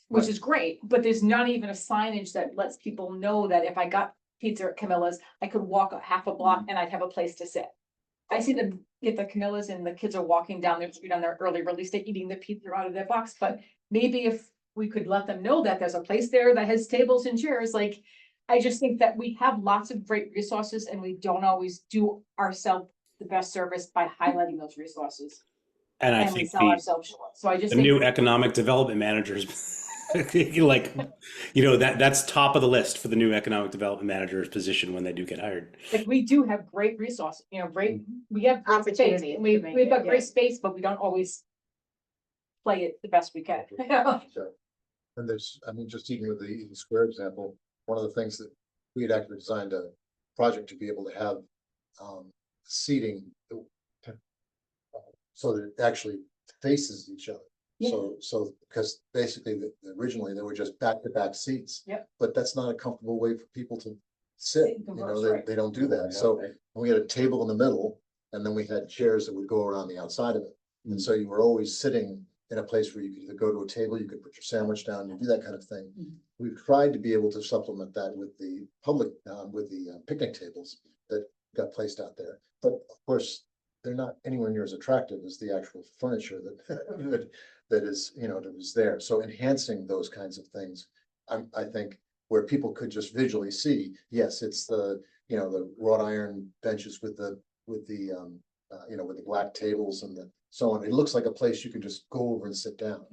which is great, but there's not even a signage that lets people know that if I got pizza at Camilla's, I could walk a half a block and I'd have a place to sit. I see them get the Camilla's and the kids are walking down their street on their early release day, eating the pizza out of their box, but maybe if we could let them know that there's a place there that has tables and chairs, like, I just think that we have lots of great resources and we don't always do ourselves the best service by highlighting those resources. And I We think sell ourselves short. So I just the think. new economic development managers, like, that's top of the list for the new economic development manager's position when they do get hired. Like, we do have great resources, great, we have great space, Opportunities and we, to make we've got it, great yeah. space, but we don't always play it the best we can. So, and there's, I mean, just even with the Eaton Square example, one of the things that we had actually designed a project to be able to have seating so that it actually faces each other. So, because basically originally they were just back-to-back seats. Yep. But that's not a comfortable way for people to sit, they don't do that. So we had a table in the middle and then we had chairs that would go around the outside of it. And so you were always sitting in a place where you could either go to a table, you could put your sandwich down, you do that kind of thing. We've tried to be able to supplement that with the public, with the picnic tables that got placed out there. But of course, they're not anywhere near as attractive as the actual furniture that that is, that was there. So enhancing those kinds of things, I think, where people could just visually see, yes, it's the wrought iron benches with the black tables and so on. It looks like a place you can just go over and sit down,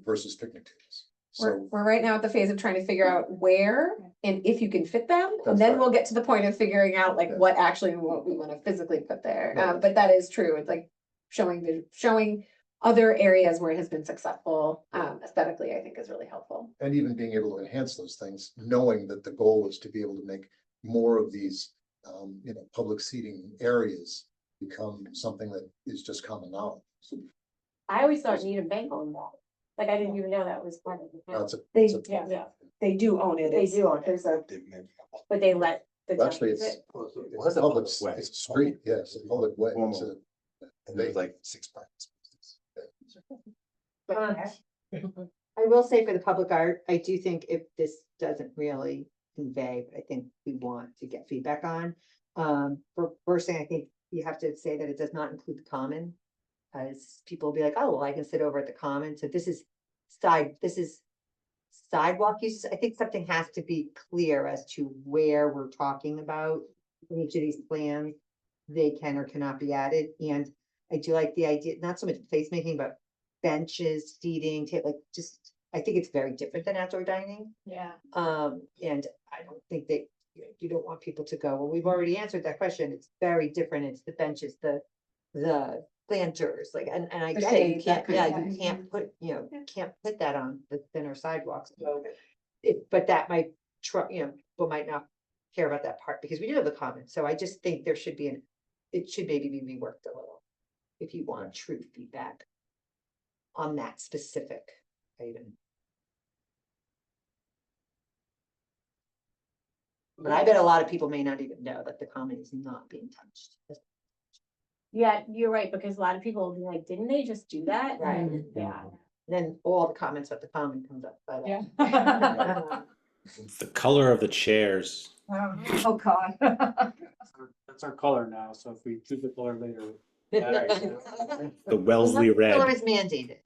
versus picnic tables. So We're right now at the phase of trying to figure out where and if you can fit them, and That's then right. we'll get to the point of figuring out like Yeah. what actually what we want to physically put there. Right. But that is true. It's like showing other areas where it has been successful aesthetically, I think is really helpful. and even being able to enhance those things, knowing that the goal is to be able to make more of these, public seating areas become something that is just common knowledge. I always thought Needham Bank owned that. Like, I didn't even know that was part of the. That's a, They, that's a- Yeah, they do own it. they It's- do own it, There's a, but they let the. town Actually, use it's, it. it's a public, it's a street, yes, a public way. It's a- And there's like 6 parks. I will say for the public art, I do think if this doesn't really convey, but I think we want to get feedback on. For first thing, I think you have to say that it does not include the common. As people will be like, oh, well, I can sit over at the common, so this is sidewalk uses. I think something has to be clear as to where we're talking about in each of these plans. They can or cannot be added, and I do like the idea, not so much placemaking, but benches, seating, like just, I think it's very different than outdoor dining. Yeah. And I don't think that, you don't want people to go, well, we've already answered that question. It's very different. It's the benches, the planters, like, and I The get it, you shade, that can't, kind yeah, of you thing. can't put, can't put that on the thinner sidewalks. So but that might people might not care about that part because we do have the comments. So I just think there should be it should maybe be reworked a little. If you want true feedback on that specific item. But I bet a lot of people may not even know that the comment is not being touched. Yeah, you're right, because a lot of people will be like, didn't they just do that? Right. Yeah. Then all the comments about the comment comes up. But, Yeah. The color of the chairs. Oh, God. That's our color now, so if we choose the color later. The Wellesley Color red. is mandated.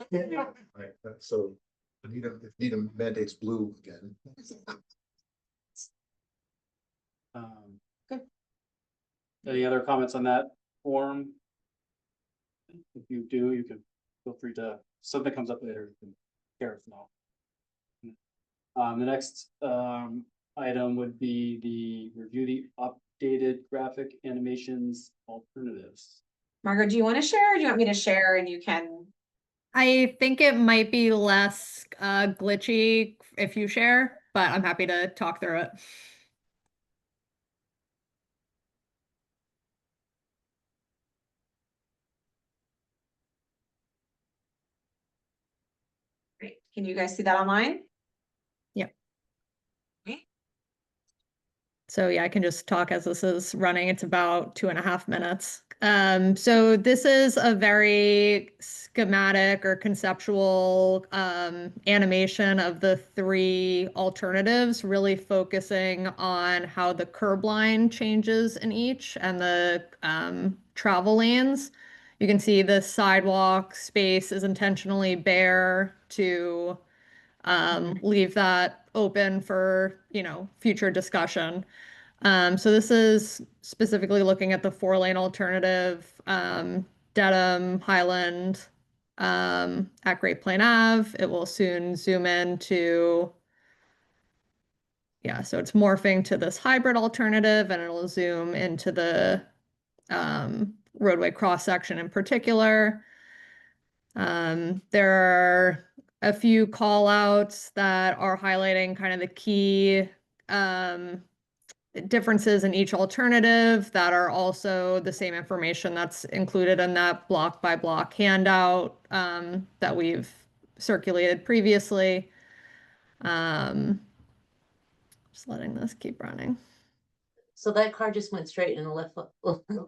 Right, so Needham, if Needham mandates blue again. Good. Any other comments on that form? If you do, you can feel free to, something comes up later, you can share us now. The next item would be the review the updated graphic animations alternatives. Margaret, do you want to share or do you want me to share and you can? I think it might be less glitchy if you share, but I'm happy to talk through it. Great. Can you guys see that online? Yep. Okay. So yeah, I can just talk as this is running. It's about 2.5 minutes. So this is a very schematic or conceptual animation of the 3 alternatives, really focusing on how the curb line changes in each and the travel lanes. You can see the sidewalk space is intentionally bare to leave that open for, future discussion. So this is specifically looking at the 4-lane alternative, Dedham, Highland, at Great Plain Ave. It will soon zoom into, so it's morphing to this hybrid alternative and it'll zoom into the roadway cross section in particular. There are a few call outs that are highlighting kind of the key differences in each alternative that are also the same information that's included in that block by block handout that we've circulated previously. Just letting this keep running. So that car just went straight in the left.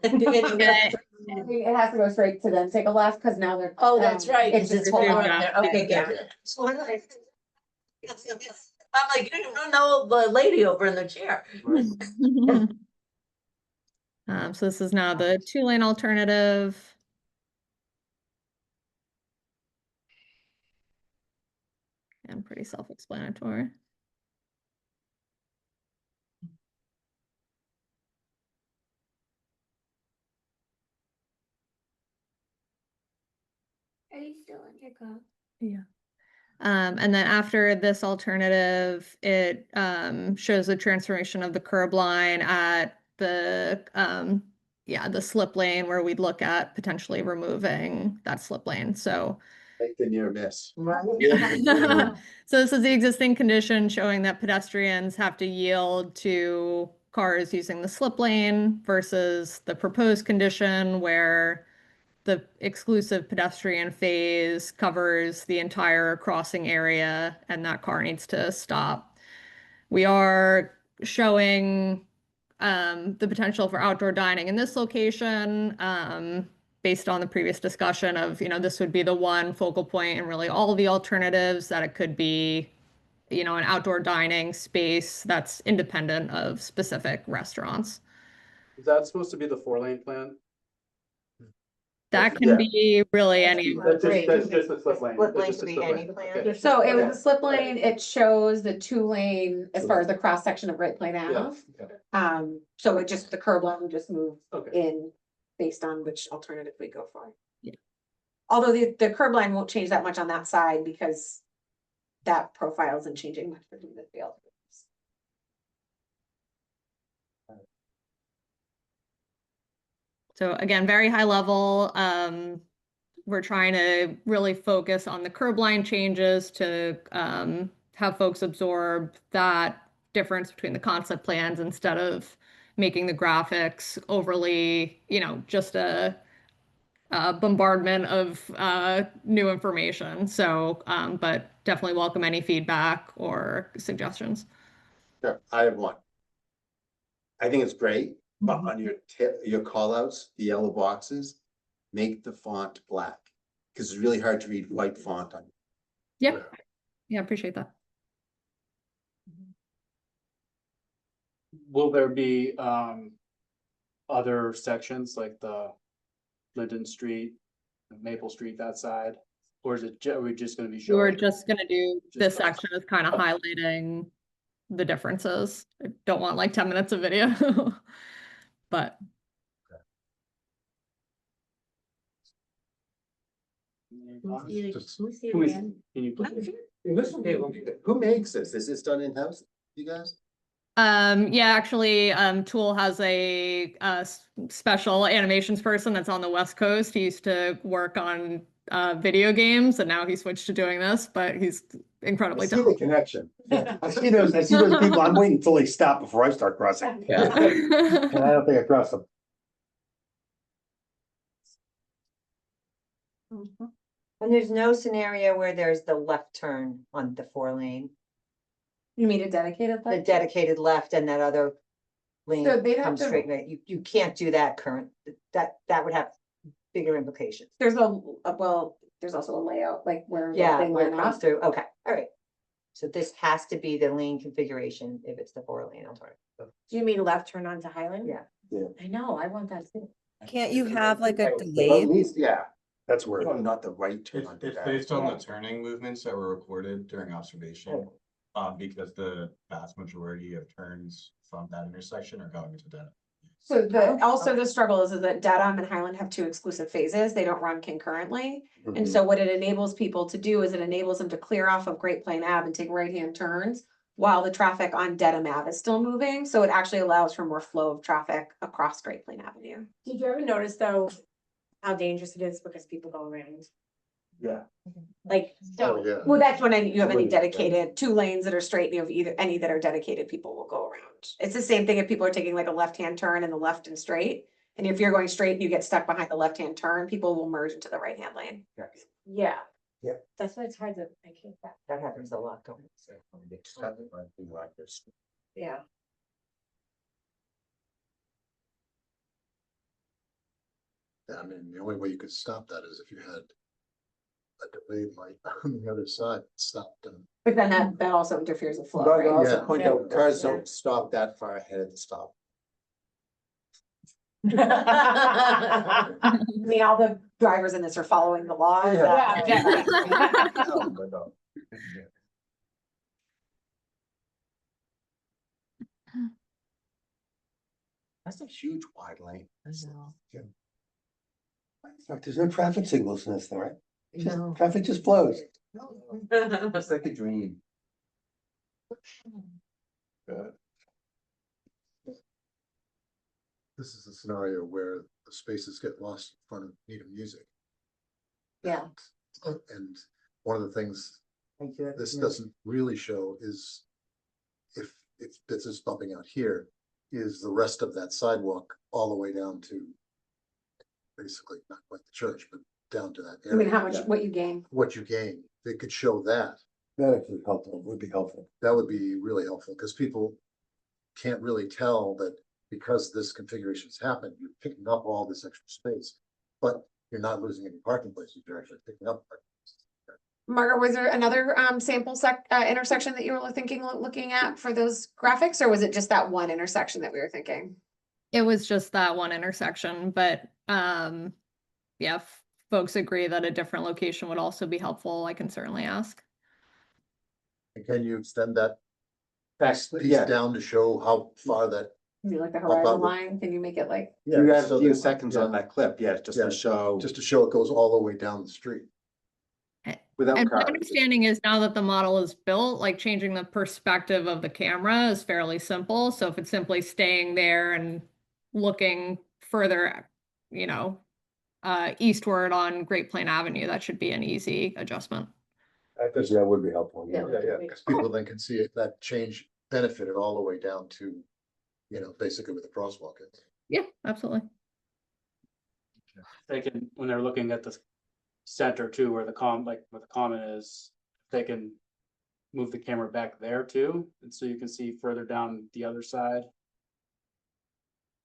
It has to go straight to them, take a left, because now they're. Oh, that's right. It's It's just pulled moved up there. up. Okay, Yeah. good. I'm like, you don't know the lady over in the chair. So this is now the 2-lane alternative. And pretty self-explanatory. Are you still in your car? Yeah. And then after this alternative, it shows the transformation of the curb line at the the slip lane where we'd look at potentially removing that slip lane. So Like the near miss. so this is the existing condition showing that pedestrians have to yield to cars using the slip lane versus the proposed condition where the exclusive pedestrian phase covers the entire crossing area and that car needs to stop. We are showing the potential for outdoor dining in this location, based on the previous discussion of, this would be the one focal point and really all of the alternatives that it could be, an outdoor dining space that's independent of specific restaurants. Is that supposed to be the 4-lane plan? That can be really any. That's just the slip lane. Split That's lane just could the be slip any lane. plan. Okay. So it was a slip lane, it shows the 2-lane as far as the cross section of Great Plain Yeah, Ave. okay. So it just, the curb line would just move Okay. in based on which alternative we go for. Yeah. Although the curb line won't change that much on that side because that profile isn't changing much between the field. So again, very high level. We're trying to really focus on the curb line changes to have folks absorb that difference between the concept plans instead of making the graphics overly, just a bombardment of new information. So, but definitely welcome any feedback or suggestions. Sure, I have one. I think it's great, but on your call outs, the yellow boxes, make the font black. Cause it's really hard to read white font on. Yep. Yeah, appreciate that. Will there be other sections like the Linden Street, Maple Street, that side? Or is it, are we just gonna be showing? We're just gonna do this those. section is kind of highlighting the differences. I don't want like 10 minutes of video, but Who makes this? Is this done in-house, you guys? yeah, actually, Tool has a special animations person that's on the West Coast. He used to work on video games and now he switched to doing this, but he's incredibly I see the talented. connection. I see those people. I'm waiting until they stop before I start crossing. Yeah. And I don't think I crossed them. And there's no scenario where there's the left turn on the 4-lane, You mean a dedicated the left? dedicated left and that other lane So they'd have comes to- straight, right? You can't do that that would have bigger implications. There's there's also a layout, like where. the Yeah, thing where it went comes up. through, okay, all right. So this has to be the lane configuration if it's the 4-lane alternative. Do you mean left turn onto Highland? Yeah. I know, I want that too. Can't you have like a delayed? Yeah, that's where, not the right turn. It's based on the turning movements that were recorded during observation. Because the vast majority of turns from that intersection are going into Dedham. So also the struggle is that Dedham and Highland have 2 exclusive phases. They don't run concurrently. And so what it enables people to do is it enables them to clear off of Great Plain Ave and take right-hand turns while the traffic on Dedham Ave is still moving. So it actually allows for more flow of traffic across Great Plain Avenue. Did you ever notice though, how dangerous it is because people go around? Yeah. Like, so, yeah. Well, that's when you have any Right. dedicated 2 lanes that are straight, and you have any that are dedicated, people will go around. It's the same thing if people are taking like a left-hand turn in the left and straight. And if you're going straight and you get stuck behind the left-hand turn, people will merge into the right-hand lane. yeah. Yeah. That's why it's hard to, I can't, That happens a lot going. yeah. Yeah, I mean, the only way you could stop that is if you had a delayed light on the other side, stopped them. But then that also interferes with flow, But I right? also Yeah. point out, cars don't stop that far ahead of the stop. I mean, all the drivers in this are following the law. Yeah. Oh, but no. That's a huge wide lane. Yeah. In fact, there's no traffic signals in this thing, right? No. Traffic just flows. It's like a dream. This is a scenario where the spaces get lost in front of Needham Music. Yeah. And one of the things this doesn't really show is if this is bumping out here, is the rest of that sidewalk all the way down to basically not quite the church, but down to that I mean, area. how much, what you gain. What you gain, they could show that. That actually helpful, would be helpful. That would be really helpful, because people can't really tell that because this configuration's happened, you're picking up all this extra space, but you're not losing any parking places, you're actually picking up parking places. Margaret, was there another sample intersection that you were looking at for those graphics, or was it just that one intersection that we were thinking? It was just that one intersection, but yeah, if folks agree that a different location would also be helpful, I can certainly ask. And can you extend that That's, piece yeah, down to show how far that? Can you like the How about horizon with- line? Can you make it like? you have so a few that- seconds on yeah, that clip, yeah, just Yeah, to show just to show it goes all the way down the street. without And my cars. understanding is now that the model is built, like changing the perspective of the camera is fairly simple. So if it's simply staying there and looking further, you know, eastward on Great Plain Avenue, that should be an easy adjustment. I think that would be helpful, yeah. Yeah, because people then can see it, that change benefited all the way down to, you know, basically where the crosswalk is. Yeah, absolutely. They can, when they're looking at the center too, where the where the common is, they can move the camera back there too, and so you can see further down the other side.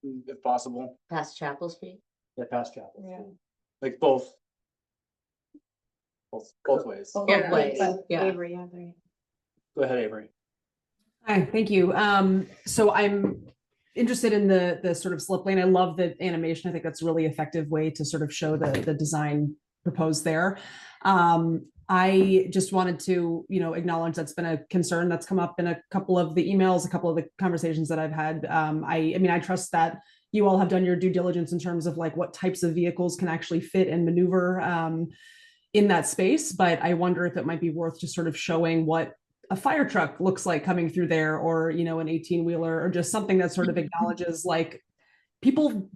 If possible, Past Chapel Street? yeah, past Chapel. Yeah. Like both ways. Both Yeah, ways, but yeah. Avery, yeah, there. Go ahead, Avery. Hi, thank you. So I'm interested in the sort of slip lane. I love the animation. I think that's a really effective way to sort of show the design proposed there. I just wanted to, acknowledge that's been a concern that's come up in a couple of the emails, a couple of the conversations that I've had. I mean, I trust that you all have done your due diligence in terms of like what types of vehicles can actually fit and maneuver in that space. But I wonder if it might be worth just sort of showing what a fire truck looks like coming through there, or, an 18-wheeler, or just something that sort of acknowledges like people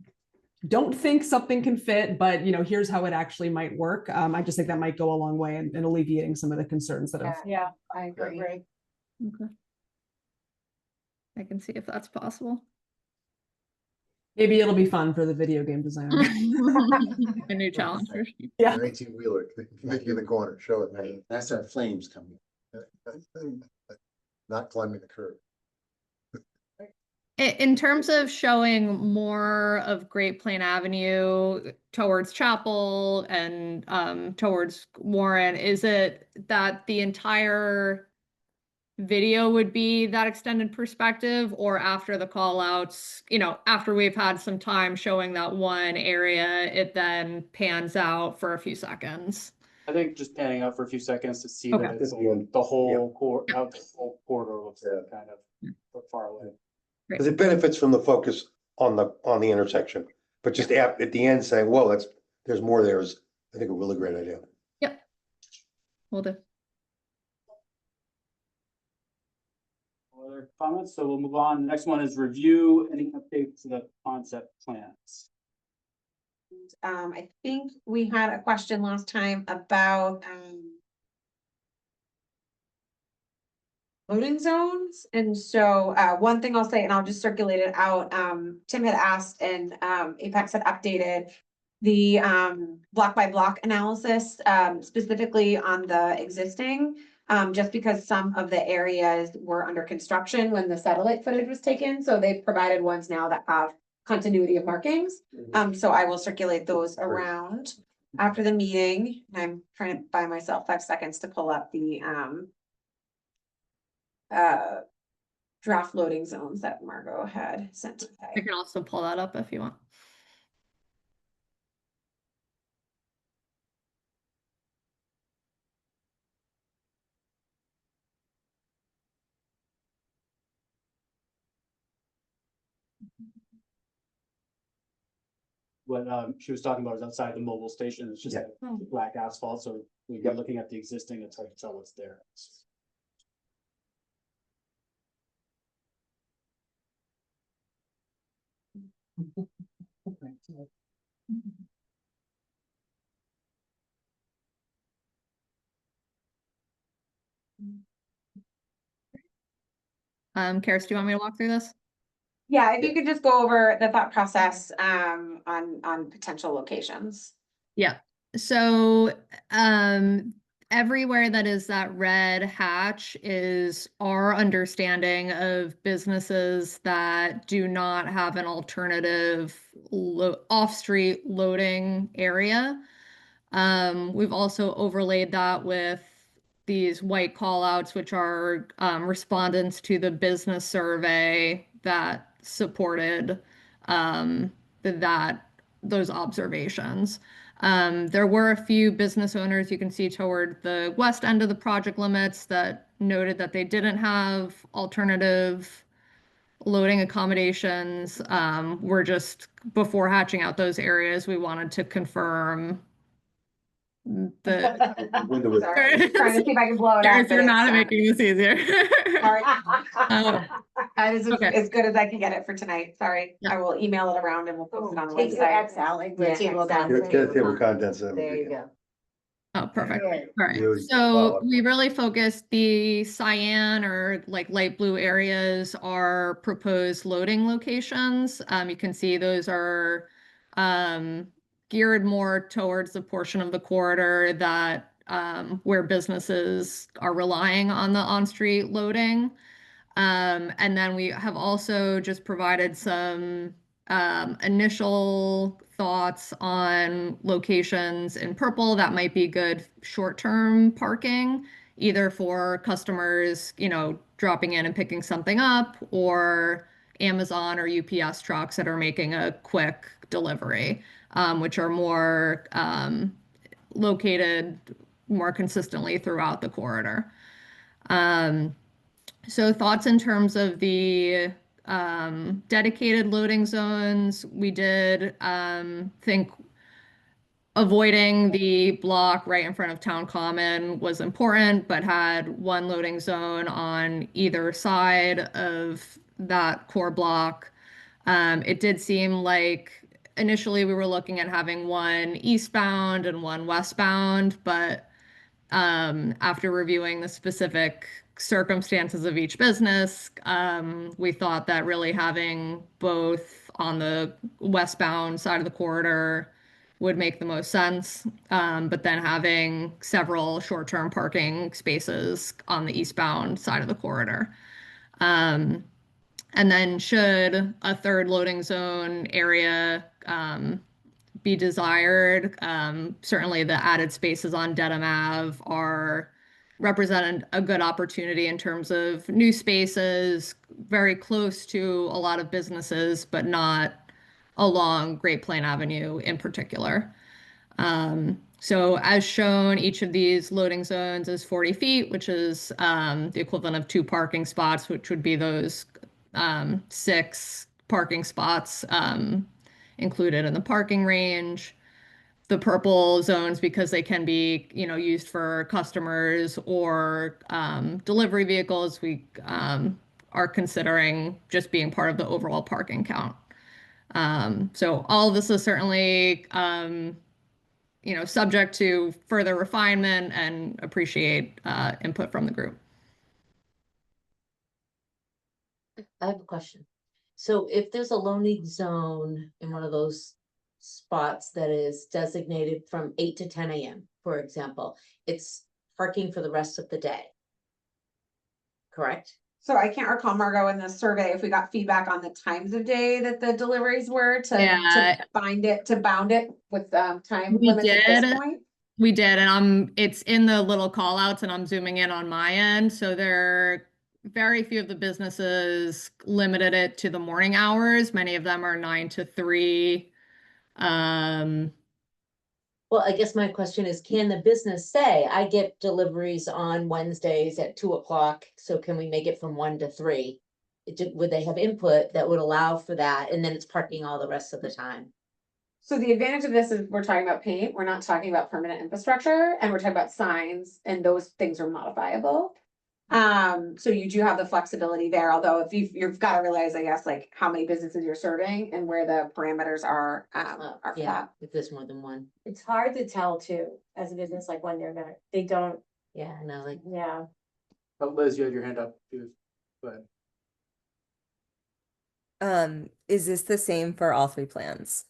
don't think something can fit, but here's how it actually might work. I just think that might go a long way in alleviating some of the concerns that have. Yeah, I agree. Okay. I can see if that's possible. Maybe it'll be fun for the video game designer. A new challenge. Yeah. An 18-wheeler, Mickey in the corner, show it. Right, that's our flames coming. Not climbing the curb. In terms of showing more of Great Plain Avenue towards Chapel and towards Warren, is it that the entire video would be that extended perspective, or after the call outs, after we've had some time showing that one area, it then pans out for a few seconds? I think just panning out for a few seconds to see Okay. that it's the whole corridor looks kind of far away. Because it benefits from the focus on the intersection, but just at the end saying, whoa, there's more there is, I think, a really great idea. Yep. Will do. Other comments? So we'll move on. The next one is review any updates to the concept plans. I think we had a question last time about loading zones. And so one thing I'll say, and I'll just circulate it out, Tim had asked and Apex had updated the block by block analysis, specifically on the existing, just because some of the areas were under construction when the satellite footage was taken. So they've provided ones now that have continuity of markings. So I will circulate those around after the meeting. I'm trying to buy myself 5 seconds to pull up the draft loading zones that Margot had sent today. I can also pull that up if you want. What she was talking about is outside the mobile station. It's just Yeah. like black asphalt. So when you're looking at the existing, it's hard to tell what's there. Karis, do you want me to walk through this? Yeah, if you could just go over the thought process, on potential locations. Yeah, so everywhere that is that red hatch is our understanding of businesses that do not have an alternative off-street loading area. We've also overlaid that with these white callouts, which are respondents to the business survey that supported that those observations. There were a few business owners you can see toward the west end of the project limits that noted that they didn't have alternative loading accommodations. We're just, before hatching out those areas, we wanted to confirm the. Sorry, trying to see if I can blow it Gareth, up. you're but not it's, making this easier. Sorry. That is Okay. as good as I can get it for tonight. Sorry. I will email it around and we'll post it on the Take your website. X out, like Yeah, the table of X out. contents. Get a table of contents. There you go. Oh, perfect. All right. You- So wow. we really focused the cyan or like light blue areas are proposed loading locations. You can see those are geared more towards the portion of the corridor that where businesses are relying on the on-street loading. And then we have also just provided some initial thoughts on locations in purple that might be good short-term parking, either for customers, dropping in and picking something up, or Amazon or UPS trucks that are making a quick delivery, which are more located more consistently throughout the corridor. So thoughts in terms of the dedicated loading zones, we did think avoiding the block right in front of Town Common was important, but had one loading zone on either side of that core block. It did seem like initially we were looking at having one eastbound and one westbound, but after reviewing the specific circumstances of each business, we thought that really having both on the westbound side of the corridor would make the most sense. But then having several short-term parking spaces on the eastbound side of the corridor. And then should a third loading zone area be desired, certainly the added spaces on Dedham Ave represent a good opportunity in terms of new spaces, very close to a lot of businesses, but not along Great Plain Avenue in particular. So as shown, each of these loading zones is 40 feet, which is the equivalent of 2 parking spots, which would be those 6 parking spots included in the parking range. The purple zones, because they can be, used for customers or delivery vehicles, we are considering just being part of the overall parking count. So all of this is certainly, subject to further refinement and appreciate input from the group. I have a question. So if there's a loading zone in one of those spots that is designated from 8 to 10 a.m., for example, it's parking for the rest of the day. Correct? So I can't recall, Margot, in the survey, if we got feedback on the times of day that the deliveries were to bound it with time We limits at this did. point. We did, and it's in the little call outs, and I'm zooming in on my end. So very few of the businesses limited it to the morning hours. Many of them are 9 to 3. Well, I guess my question is, can the business say, I get deliveries on Wednesdays at 2 o'clock, so can we make it from 1 to 3? Would they have input that would allow for that, and then it's parking all the rest of the time? So the advantage of this is we're talking about paint, we're not talking about permanent infrastructure, and we're talking about signs, and those things are modifiable. So you do have the flexibility there, although if you've got to realize, I guess, like how many businesses you're serving and where the parameters are for Yeah, that. if there's more than one. It's hard to tell too, as a business, like when they don't, Yeah, no, like, yeah. Oh, Liz, you had your hand up. But Is this the same for all three plans?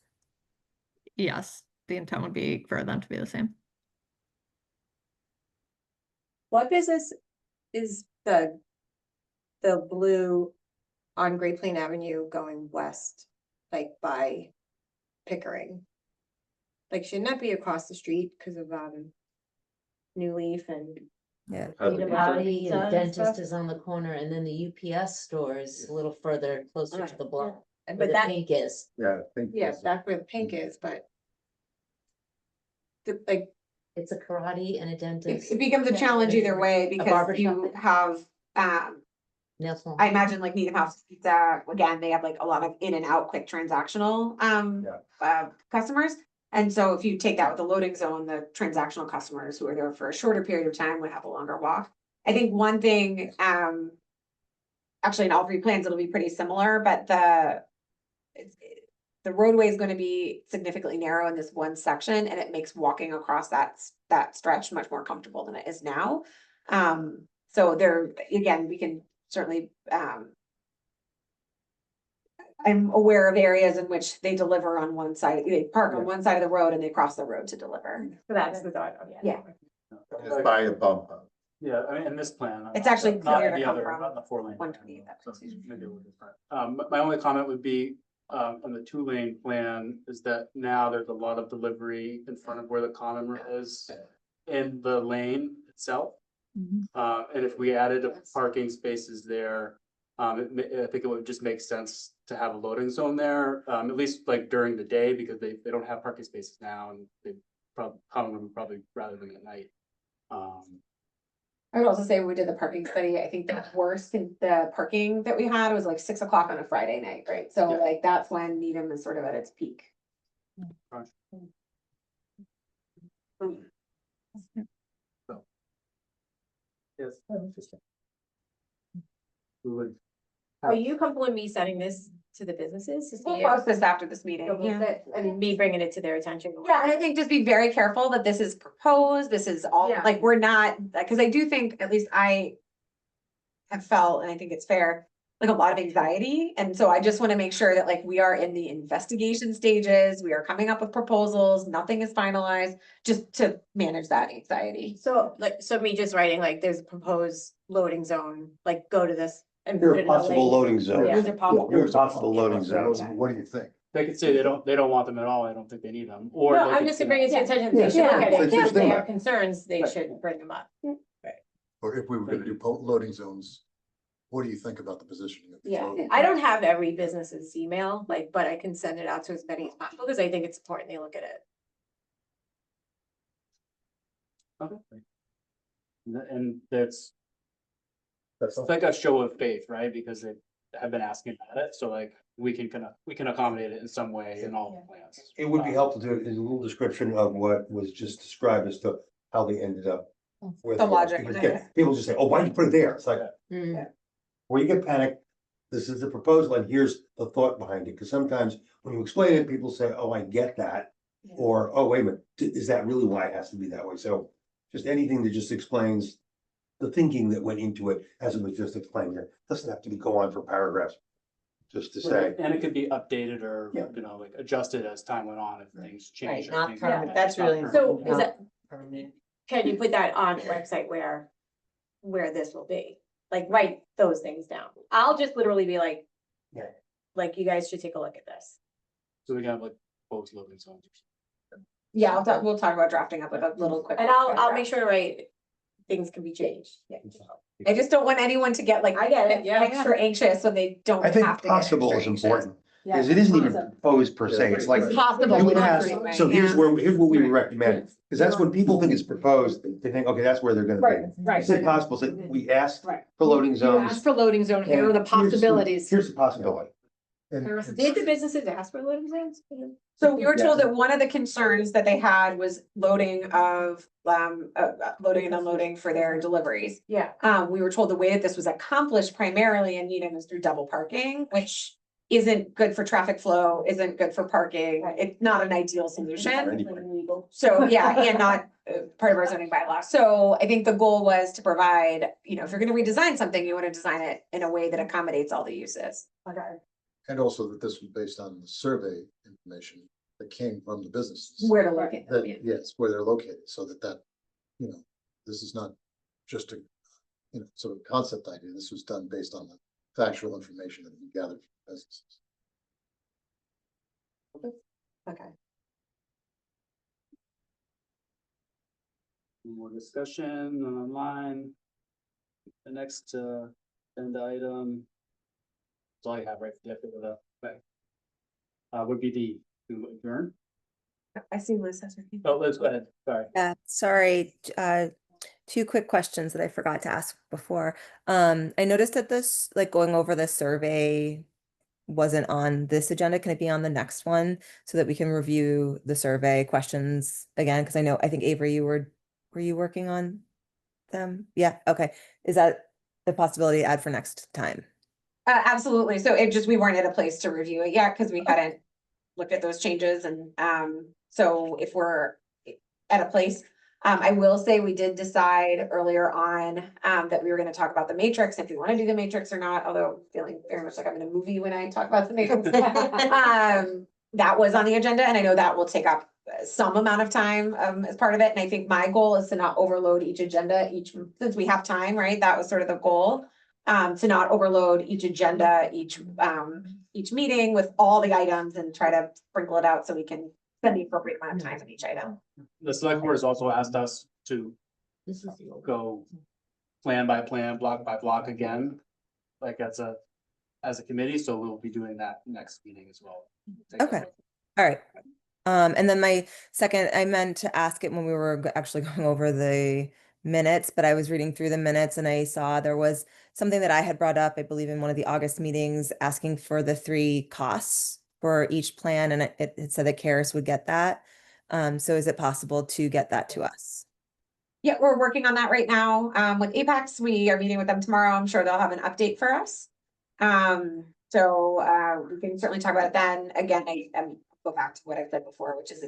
Yes, the intent would be for them to be the same. What business is the blue on Great Plain Avenue going west, like by Pickering? Like, shouldn't that be across the street because of New Leaf and Yeah. The body and and dentist stuff? is on the corner, and then the UPS store is a little further closer to the block. But Where the that, pink is. Yeah, I think. yeah, that's where the pink is, but like, It's a karate and a dentist. It becomes a challenge either way because barber you shop. have, Nail salon. I imagine like Needham House Pizza, again, they have like a lot of in and out quick transactional customers. And so if you take that with the loading zone, the transactional customers who are there for a shorter period of time would have a longer walk. I think one thing, actually in all three plans, it'll be pretty similar, but the roadway is going to be significantly narrow in this one section, and it makes walking across that stretch much more comfortable than it is now. So there, again, we can certainly, I'm aware of areas in which they deliver on one side, they park on one side of the road and they cross the road to deliver. so that's the thought, yeah. Just by a bump. Yeah, I mean, in this plan. It's actually not clear to the come other, from not the 4-lane. 128, that So makes sense. maybe a little different. My only comment would be, on the 2-lane plan is that now there's a lot of delivery in front of where the common room is in the lane itself. And if we added parking spaces there, I think it would just make sense to have a loading zone there, at least like during the day, because they don't have parking spaces now, and they common room would probably rather than at night. I would also say when we did the parking study, I think the worst in the parking that we had was like 6 o'clock on a Friday night, right? So Yeah. like that's when Needham is sort of at its peak. Yes. Interesting. We would. Are you comfortable with me sending this to the businesses? to see We'll if- post this after this meeting. Yeah. And me bringing it to their attention? Yeah, and I think just be very careful that this is proposed, this is all, Yeah. like, we're not, because I do think, at least I have felt, and I think it's fair, like a lot of anxiety, and so I just want to make sure that like we are in the investigation stages, we are coming up with proposals, nothing is finalized, just to manage that anxiety. So like, so me just writing like, there's a proposed loading zone, like go to this. And Here put are it in the possible link. loading zones. These are possible. Here are possible loading zones. Okay. What do you think? They could say they don't want them at all, I don't think they need them, or. No, they I'm could just say- bringing it to attention, Yeah. they should look at Yeah. it, if they Yeah. have concerns, they Right. should bring them up. Or if we were gonna do loading zones, what do you think about the positioning of? these Yeah, loading I don't have every business's email, like, but I can send it out to as many as possible, because I think it's important they look at it. Okay. And that's like a show of faith, right? Because they have been asking about it, so like we can accommodate it in some way in all the plans. It would be helpful to, is a little description of what was just described as to how they ended up with. The it. logic, Because yeah. people just say, oh, why did you put it there? It's like, Mm. where you get panicked, this is the proposal and here's the thought behind it. Because sometimes when you explain it, people say, oh, I get that. Or, oh, wait a minute, is that really why it has to be that way? So just anything that just explains the thinking that went into it as it was just explained there. Doesn't have to be go on for paragraphs. Just to say, And it could be updated or, Yeah. like adjusted as time went on if things change. Right, not I think. permanent. Yeah, That's not really permanent. So is Not that, permanent. can you put that on the website where this will be? Like, write those things down. I'll just literally be like, Yeah. like, you guys should take a look at this. So we can have like both loading zones. Yeah, we'll talk about drafting up like a little quick. And I'll make sure to write, things can be changed. Yeah. I just don't want anyone to get like I get it, yeah. extra anxious when they don't I think have to. get possible extra is anxious. important. Yeah. Because it isn't even proposed per se. It's like. It's possible. You would in ask, every way, so here's yeah. here's what we would recommend, because that's when people think it's proposed, they think, okay, that's where they're gonna Right, be. right. Is it possible, so we asked Right. for loading You zones. ask for loading zone, here are the and here's possibilities. Here's the possibility. Did the businesses ask for loading zones? So we were told that one of the concerns that they had was loading of, loading and unloading for their deliveries. Yeah. We were told the way that this was accomplished primarily in Needham is through double parking, which isn't good for traffic flow, isn't good for parking. It's not an ideal solution. So, yeah, and not part of our zoning bylaw. So I think the goal was to provide, if you're gonna redesign something, you wanna design it in a way that accommodates all the uses. Okay. And also that this was based on the survey information that came from the businesses. Where to look at them, That, yeah. yes, where they're located, so that, this is not just a, sort of concept idea. This was done based on the factual information that we gathered from businesses. Okay. More discussion online. The next agenda item. That's all you have, right? You have to go to back. Would be the to adjourn. I see Liz has her hand. Oh, let's go ahead. Sorry. Yeah, sorry. Two quick questions that I forgot to ask before. I noticed that this, like going over the survey wasn't on this agenda. Can it be on the next one so that we can review the survey questions again? Because I think Avery, were you working on them? Yeah, okay. Is that a possibility to add for next time? Absolutely. So it just, we weren't at a place to review it yet because we hadn't looked at those changes and, so if we're at a place, I will say we did decide earlier on, that we were gonna talk about the matrix, if we wanna do the matrix or not, although feeling very much like I'm in a movie when I talk about the matrix. That was on the agenda and I know that will take up some amount of time, as part of it. And I think my goal is to not overload each agenda since we have time, right? That was sort of the goal. To not overload each agenda, each meeting with all the items and try to sprinkle it out so we can spend the appropriate amount of time on each item. The select board has also asked us to go plan by plan, block by block again. Like as a committee, so we'll be doing that next meeting as well. Okay, all right. And then my second, I meant to ask it when we were actually going over the minutes, but I was reading through the minutes and I saw there was something that I had brought up, I believe in one of the August meetings, asking for the 3 costs for each plan, and it said that Karis would get that. So is it possible to get that to us? Yeah, we're working on that right now. With Apex, we are meeting with them tomorrow. I'm sure they'll have an update for us. So we can certainly talk about it then. Again, I go back to what I said before, which is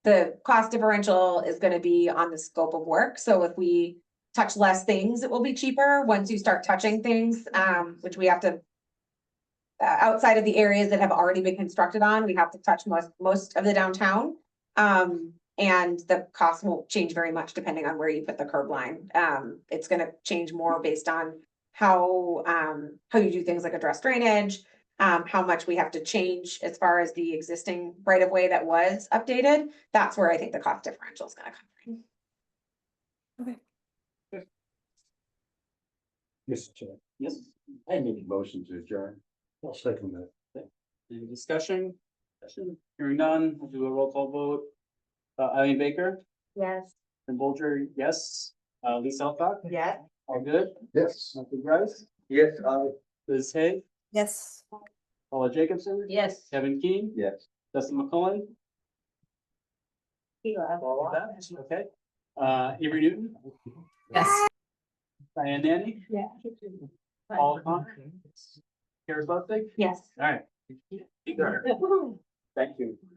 the cost differential is gonna be on the scope of work. So if we touch less things, it will be cheaper. Once you start touching things, which we have to outside of the areas that have already been constructed on, we have to touch most of the downtown. And the cost won't change very much depending on where you put the curb line. It's gonna change more based on how you do things like address drainage, how much we have to change as far as the existing right of way that was updated. That's where I think the cost differential is gonna come from. Okay. Mr. Chair, Yes. I make a motion to adjourn. I'll second that. Any discussion? Hearing none, we'll do a roll call vote. Eileen Baker, Yes. and Bolger, yes. Lisa Alcock, Yeah. all good. Yes. Michael Grice, Yes, Liz Hay, Yes. Paula Jacobson, Yes. Kevin Keen, yes. Dustin McCullen. All of that, okay. Avery Newton, Yes. Diane Nanny, Yeah. Paul Connor, Karis Lustig. Yes. All right. Thank you.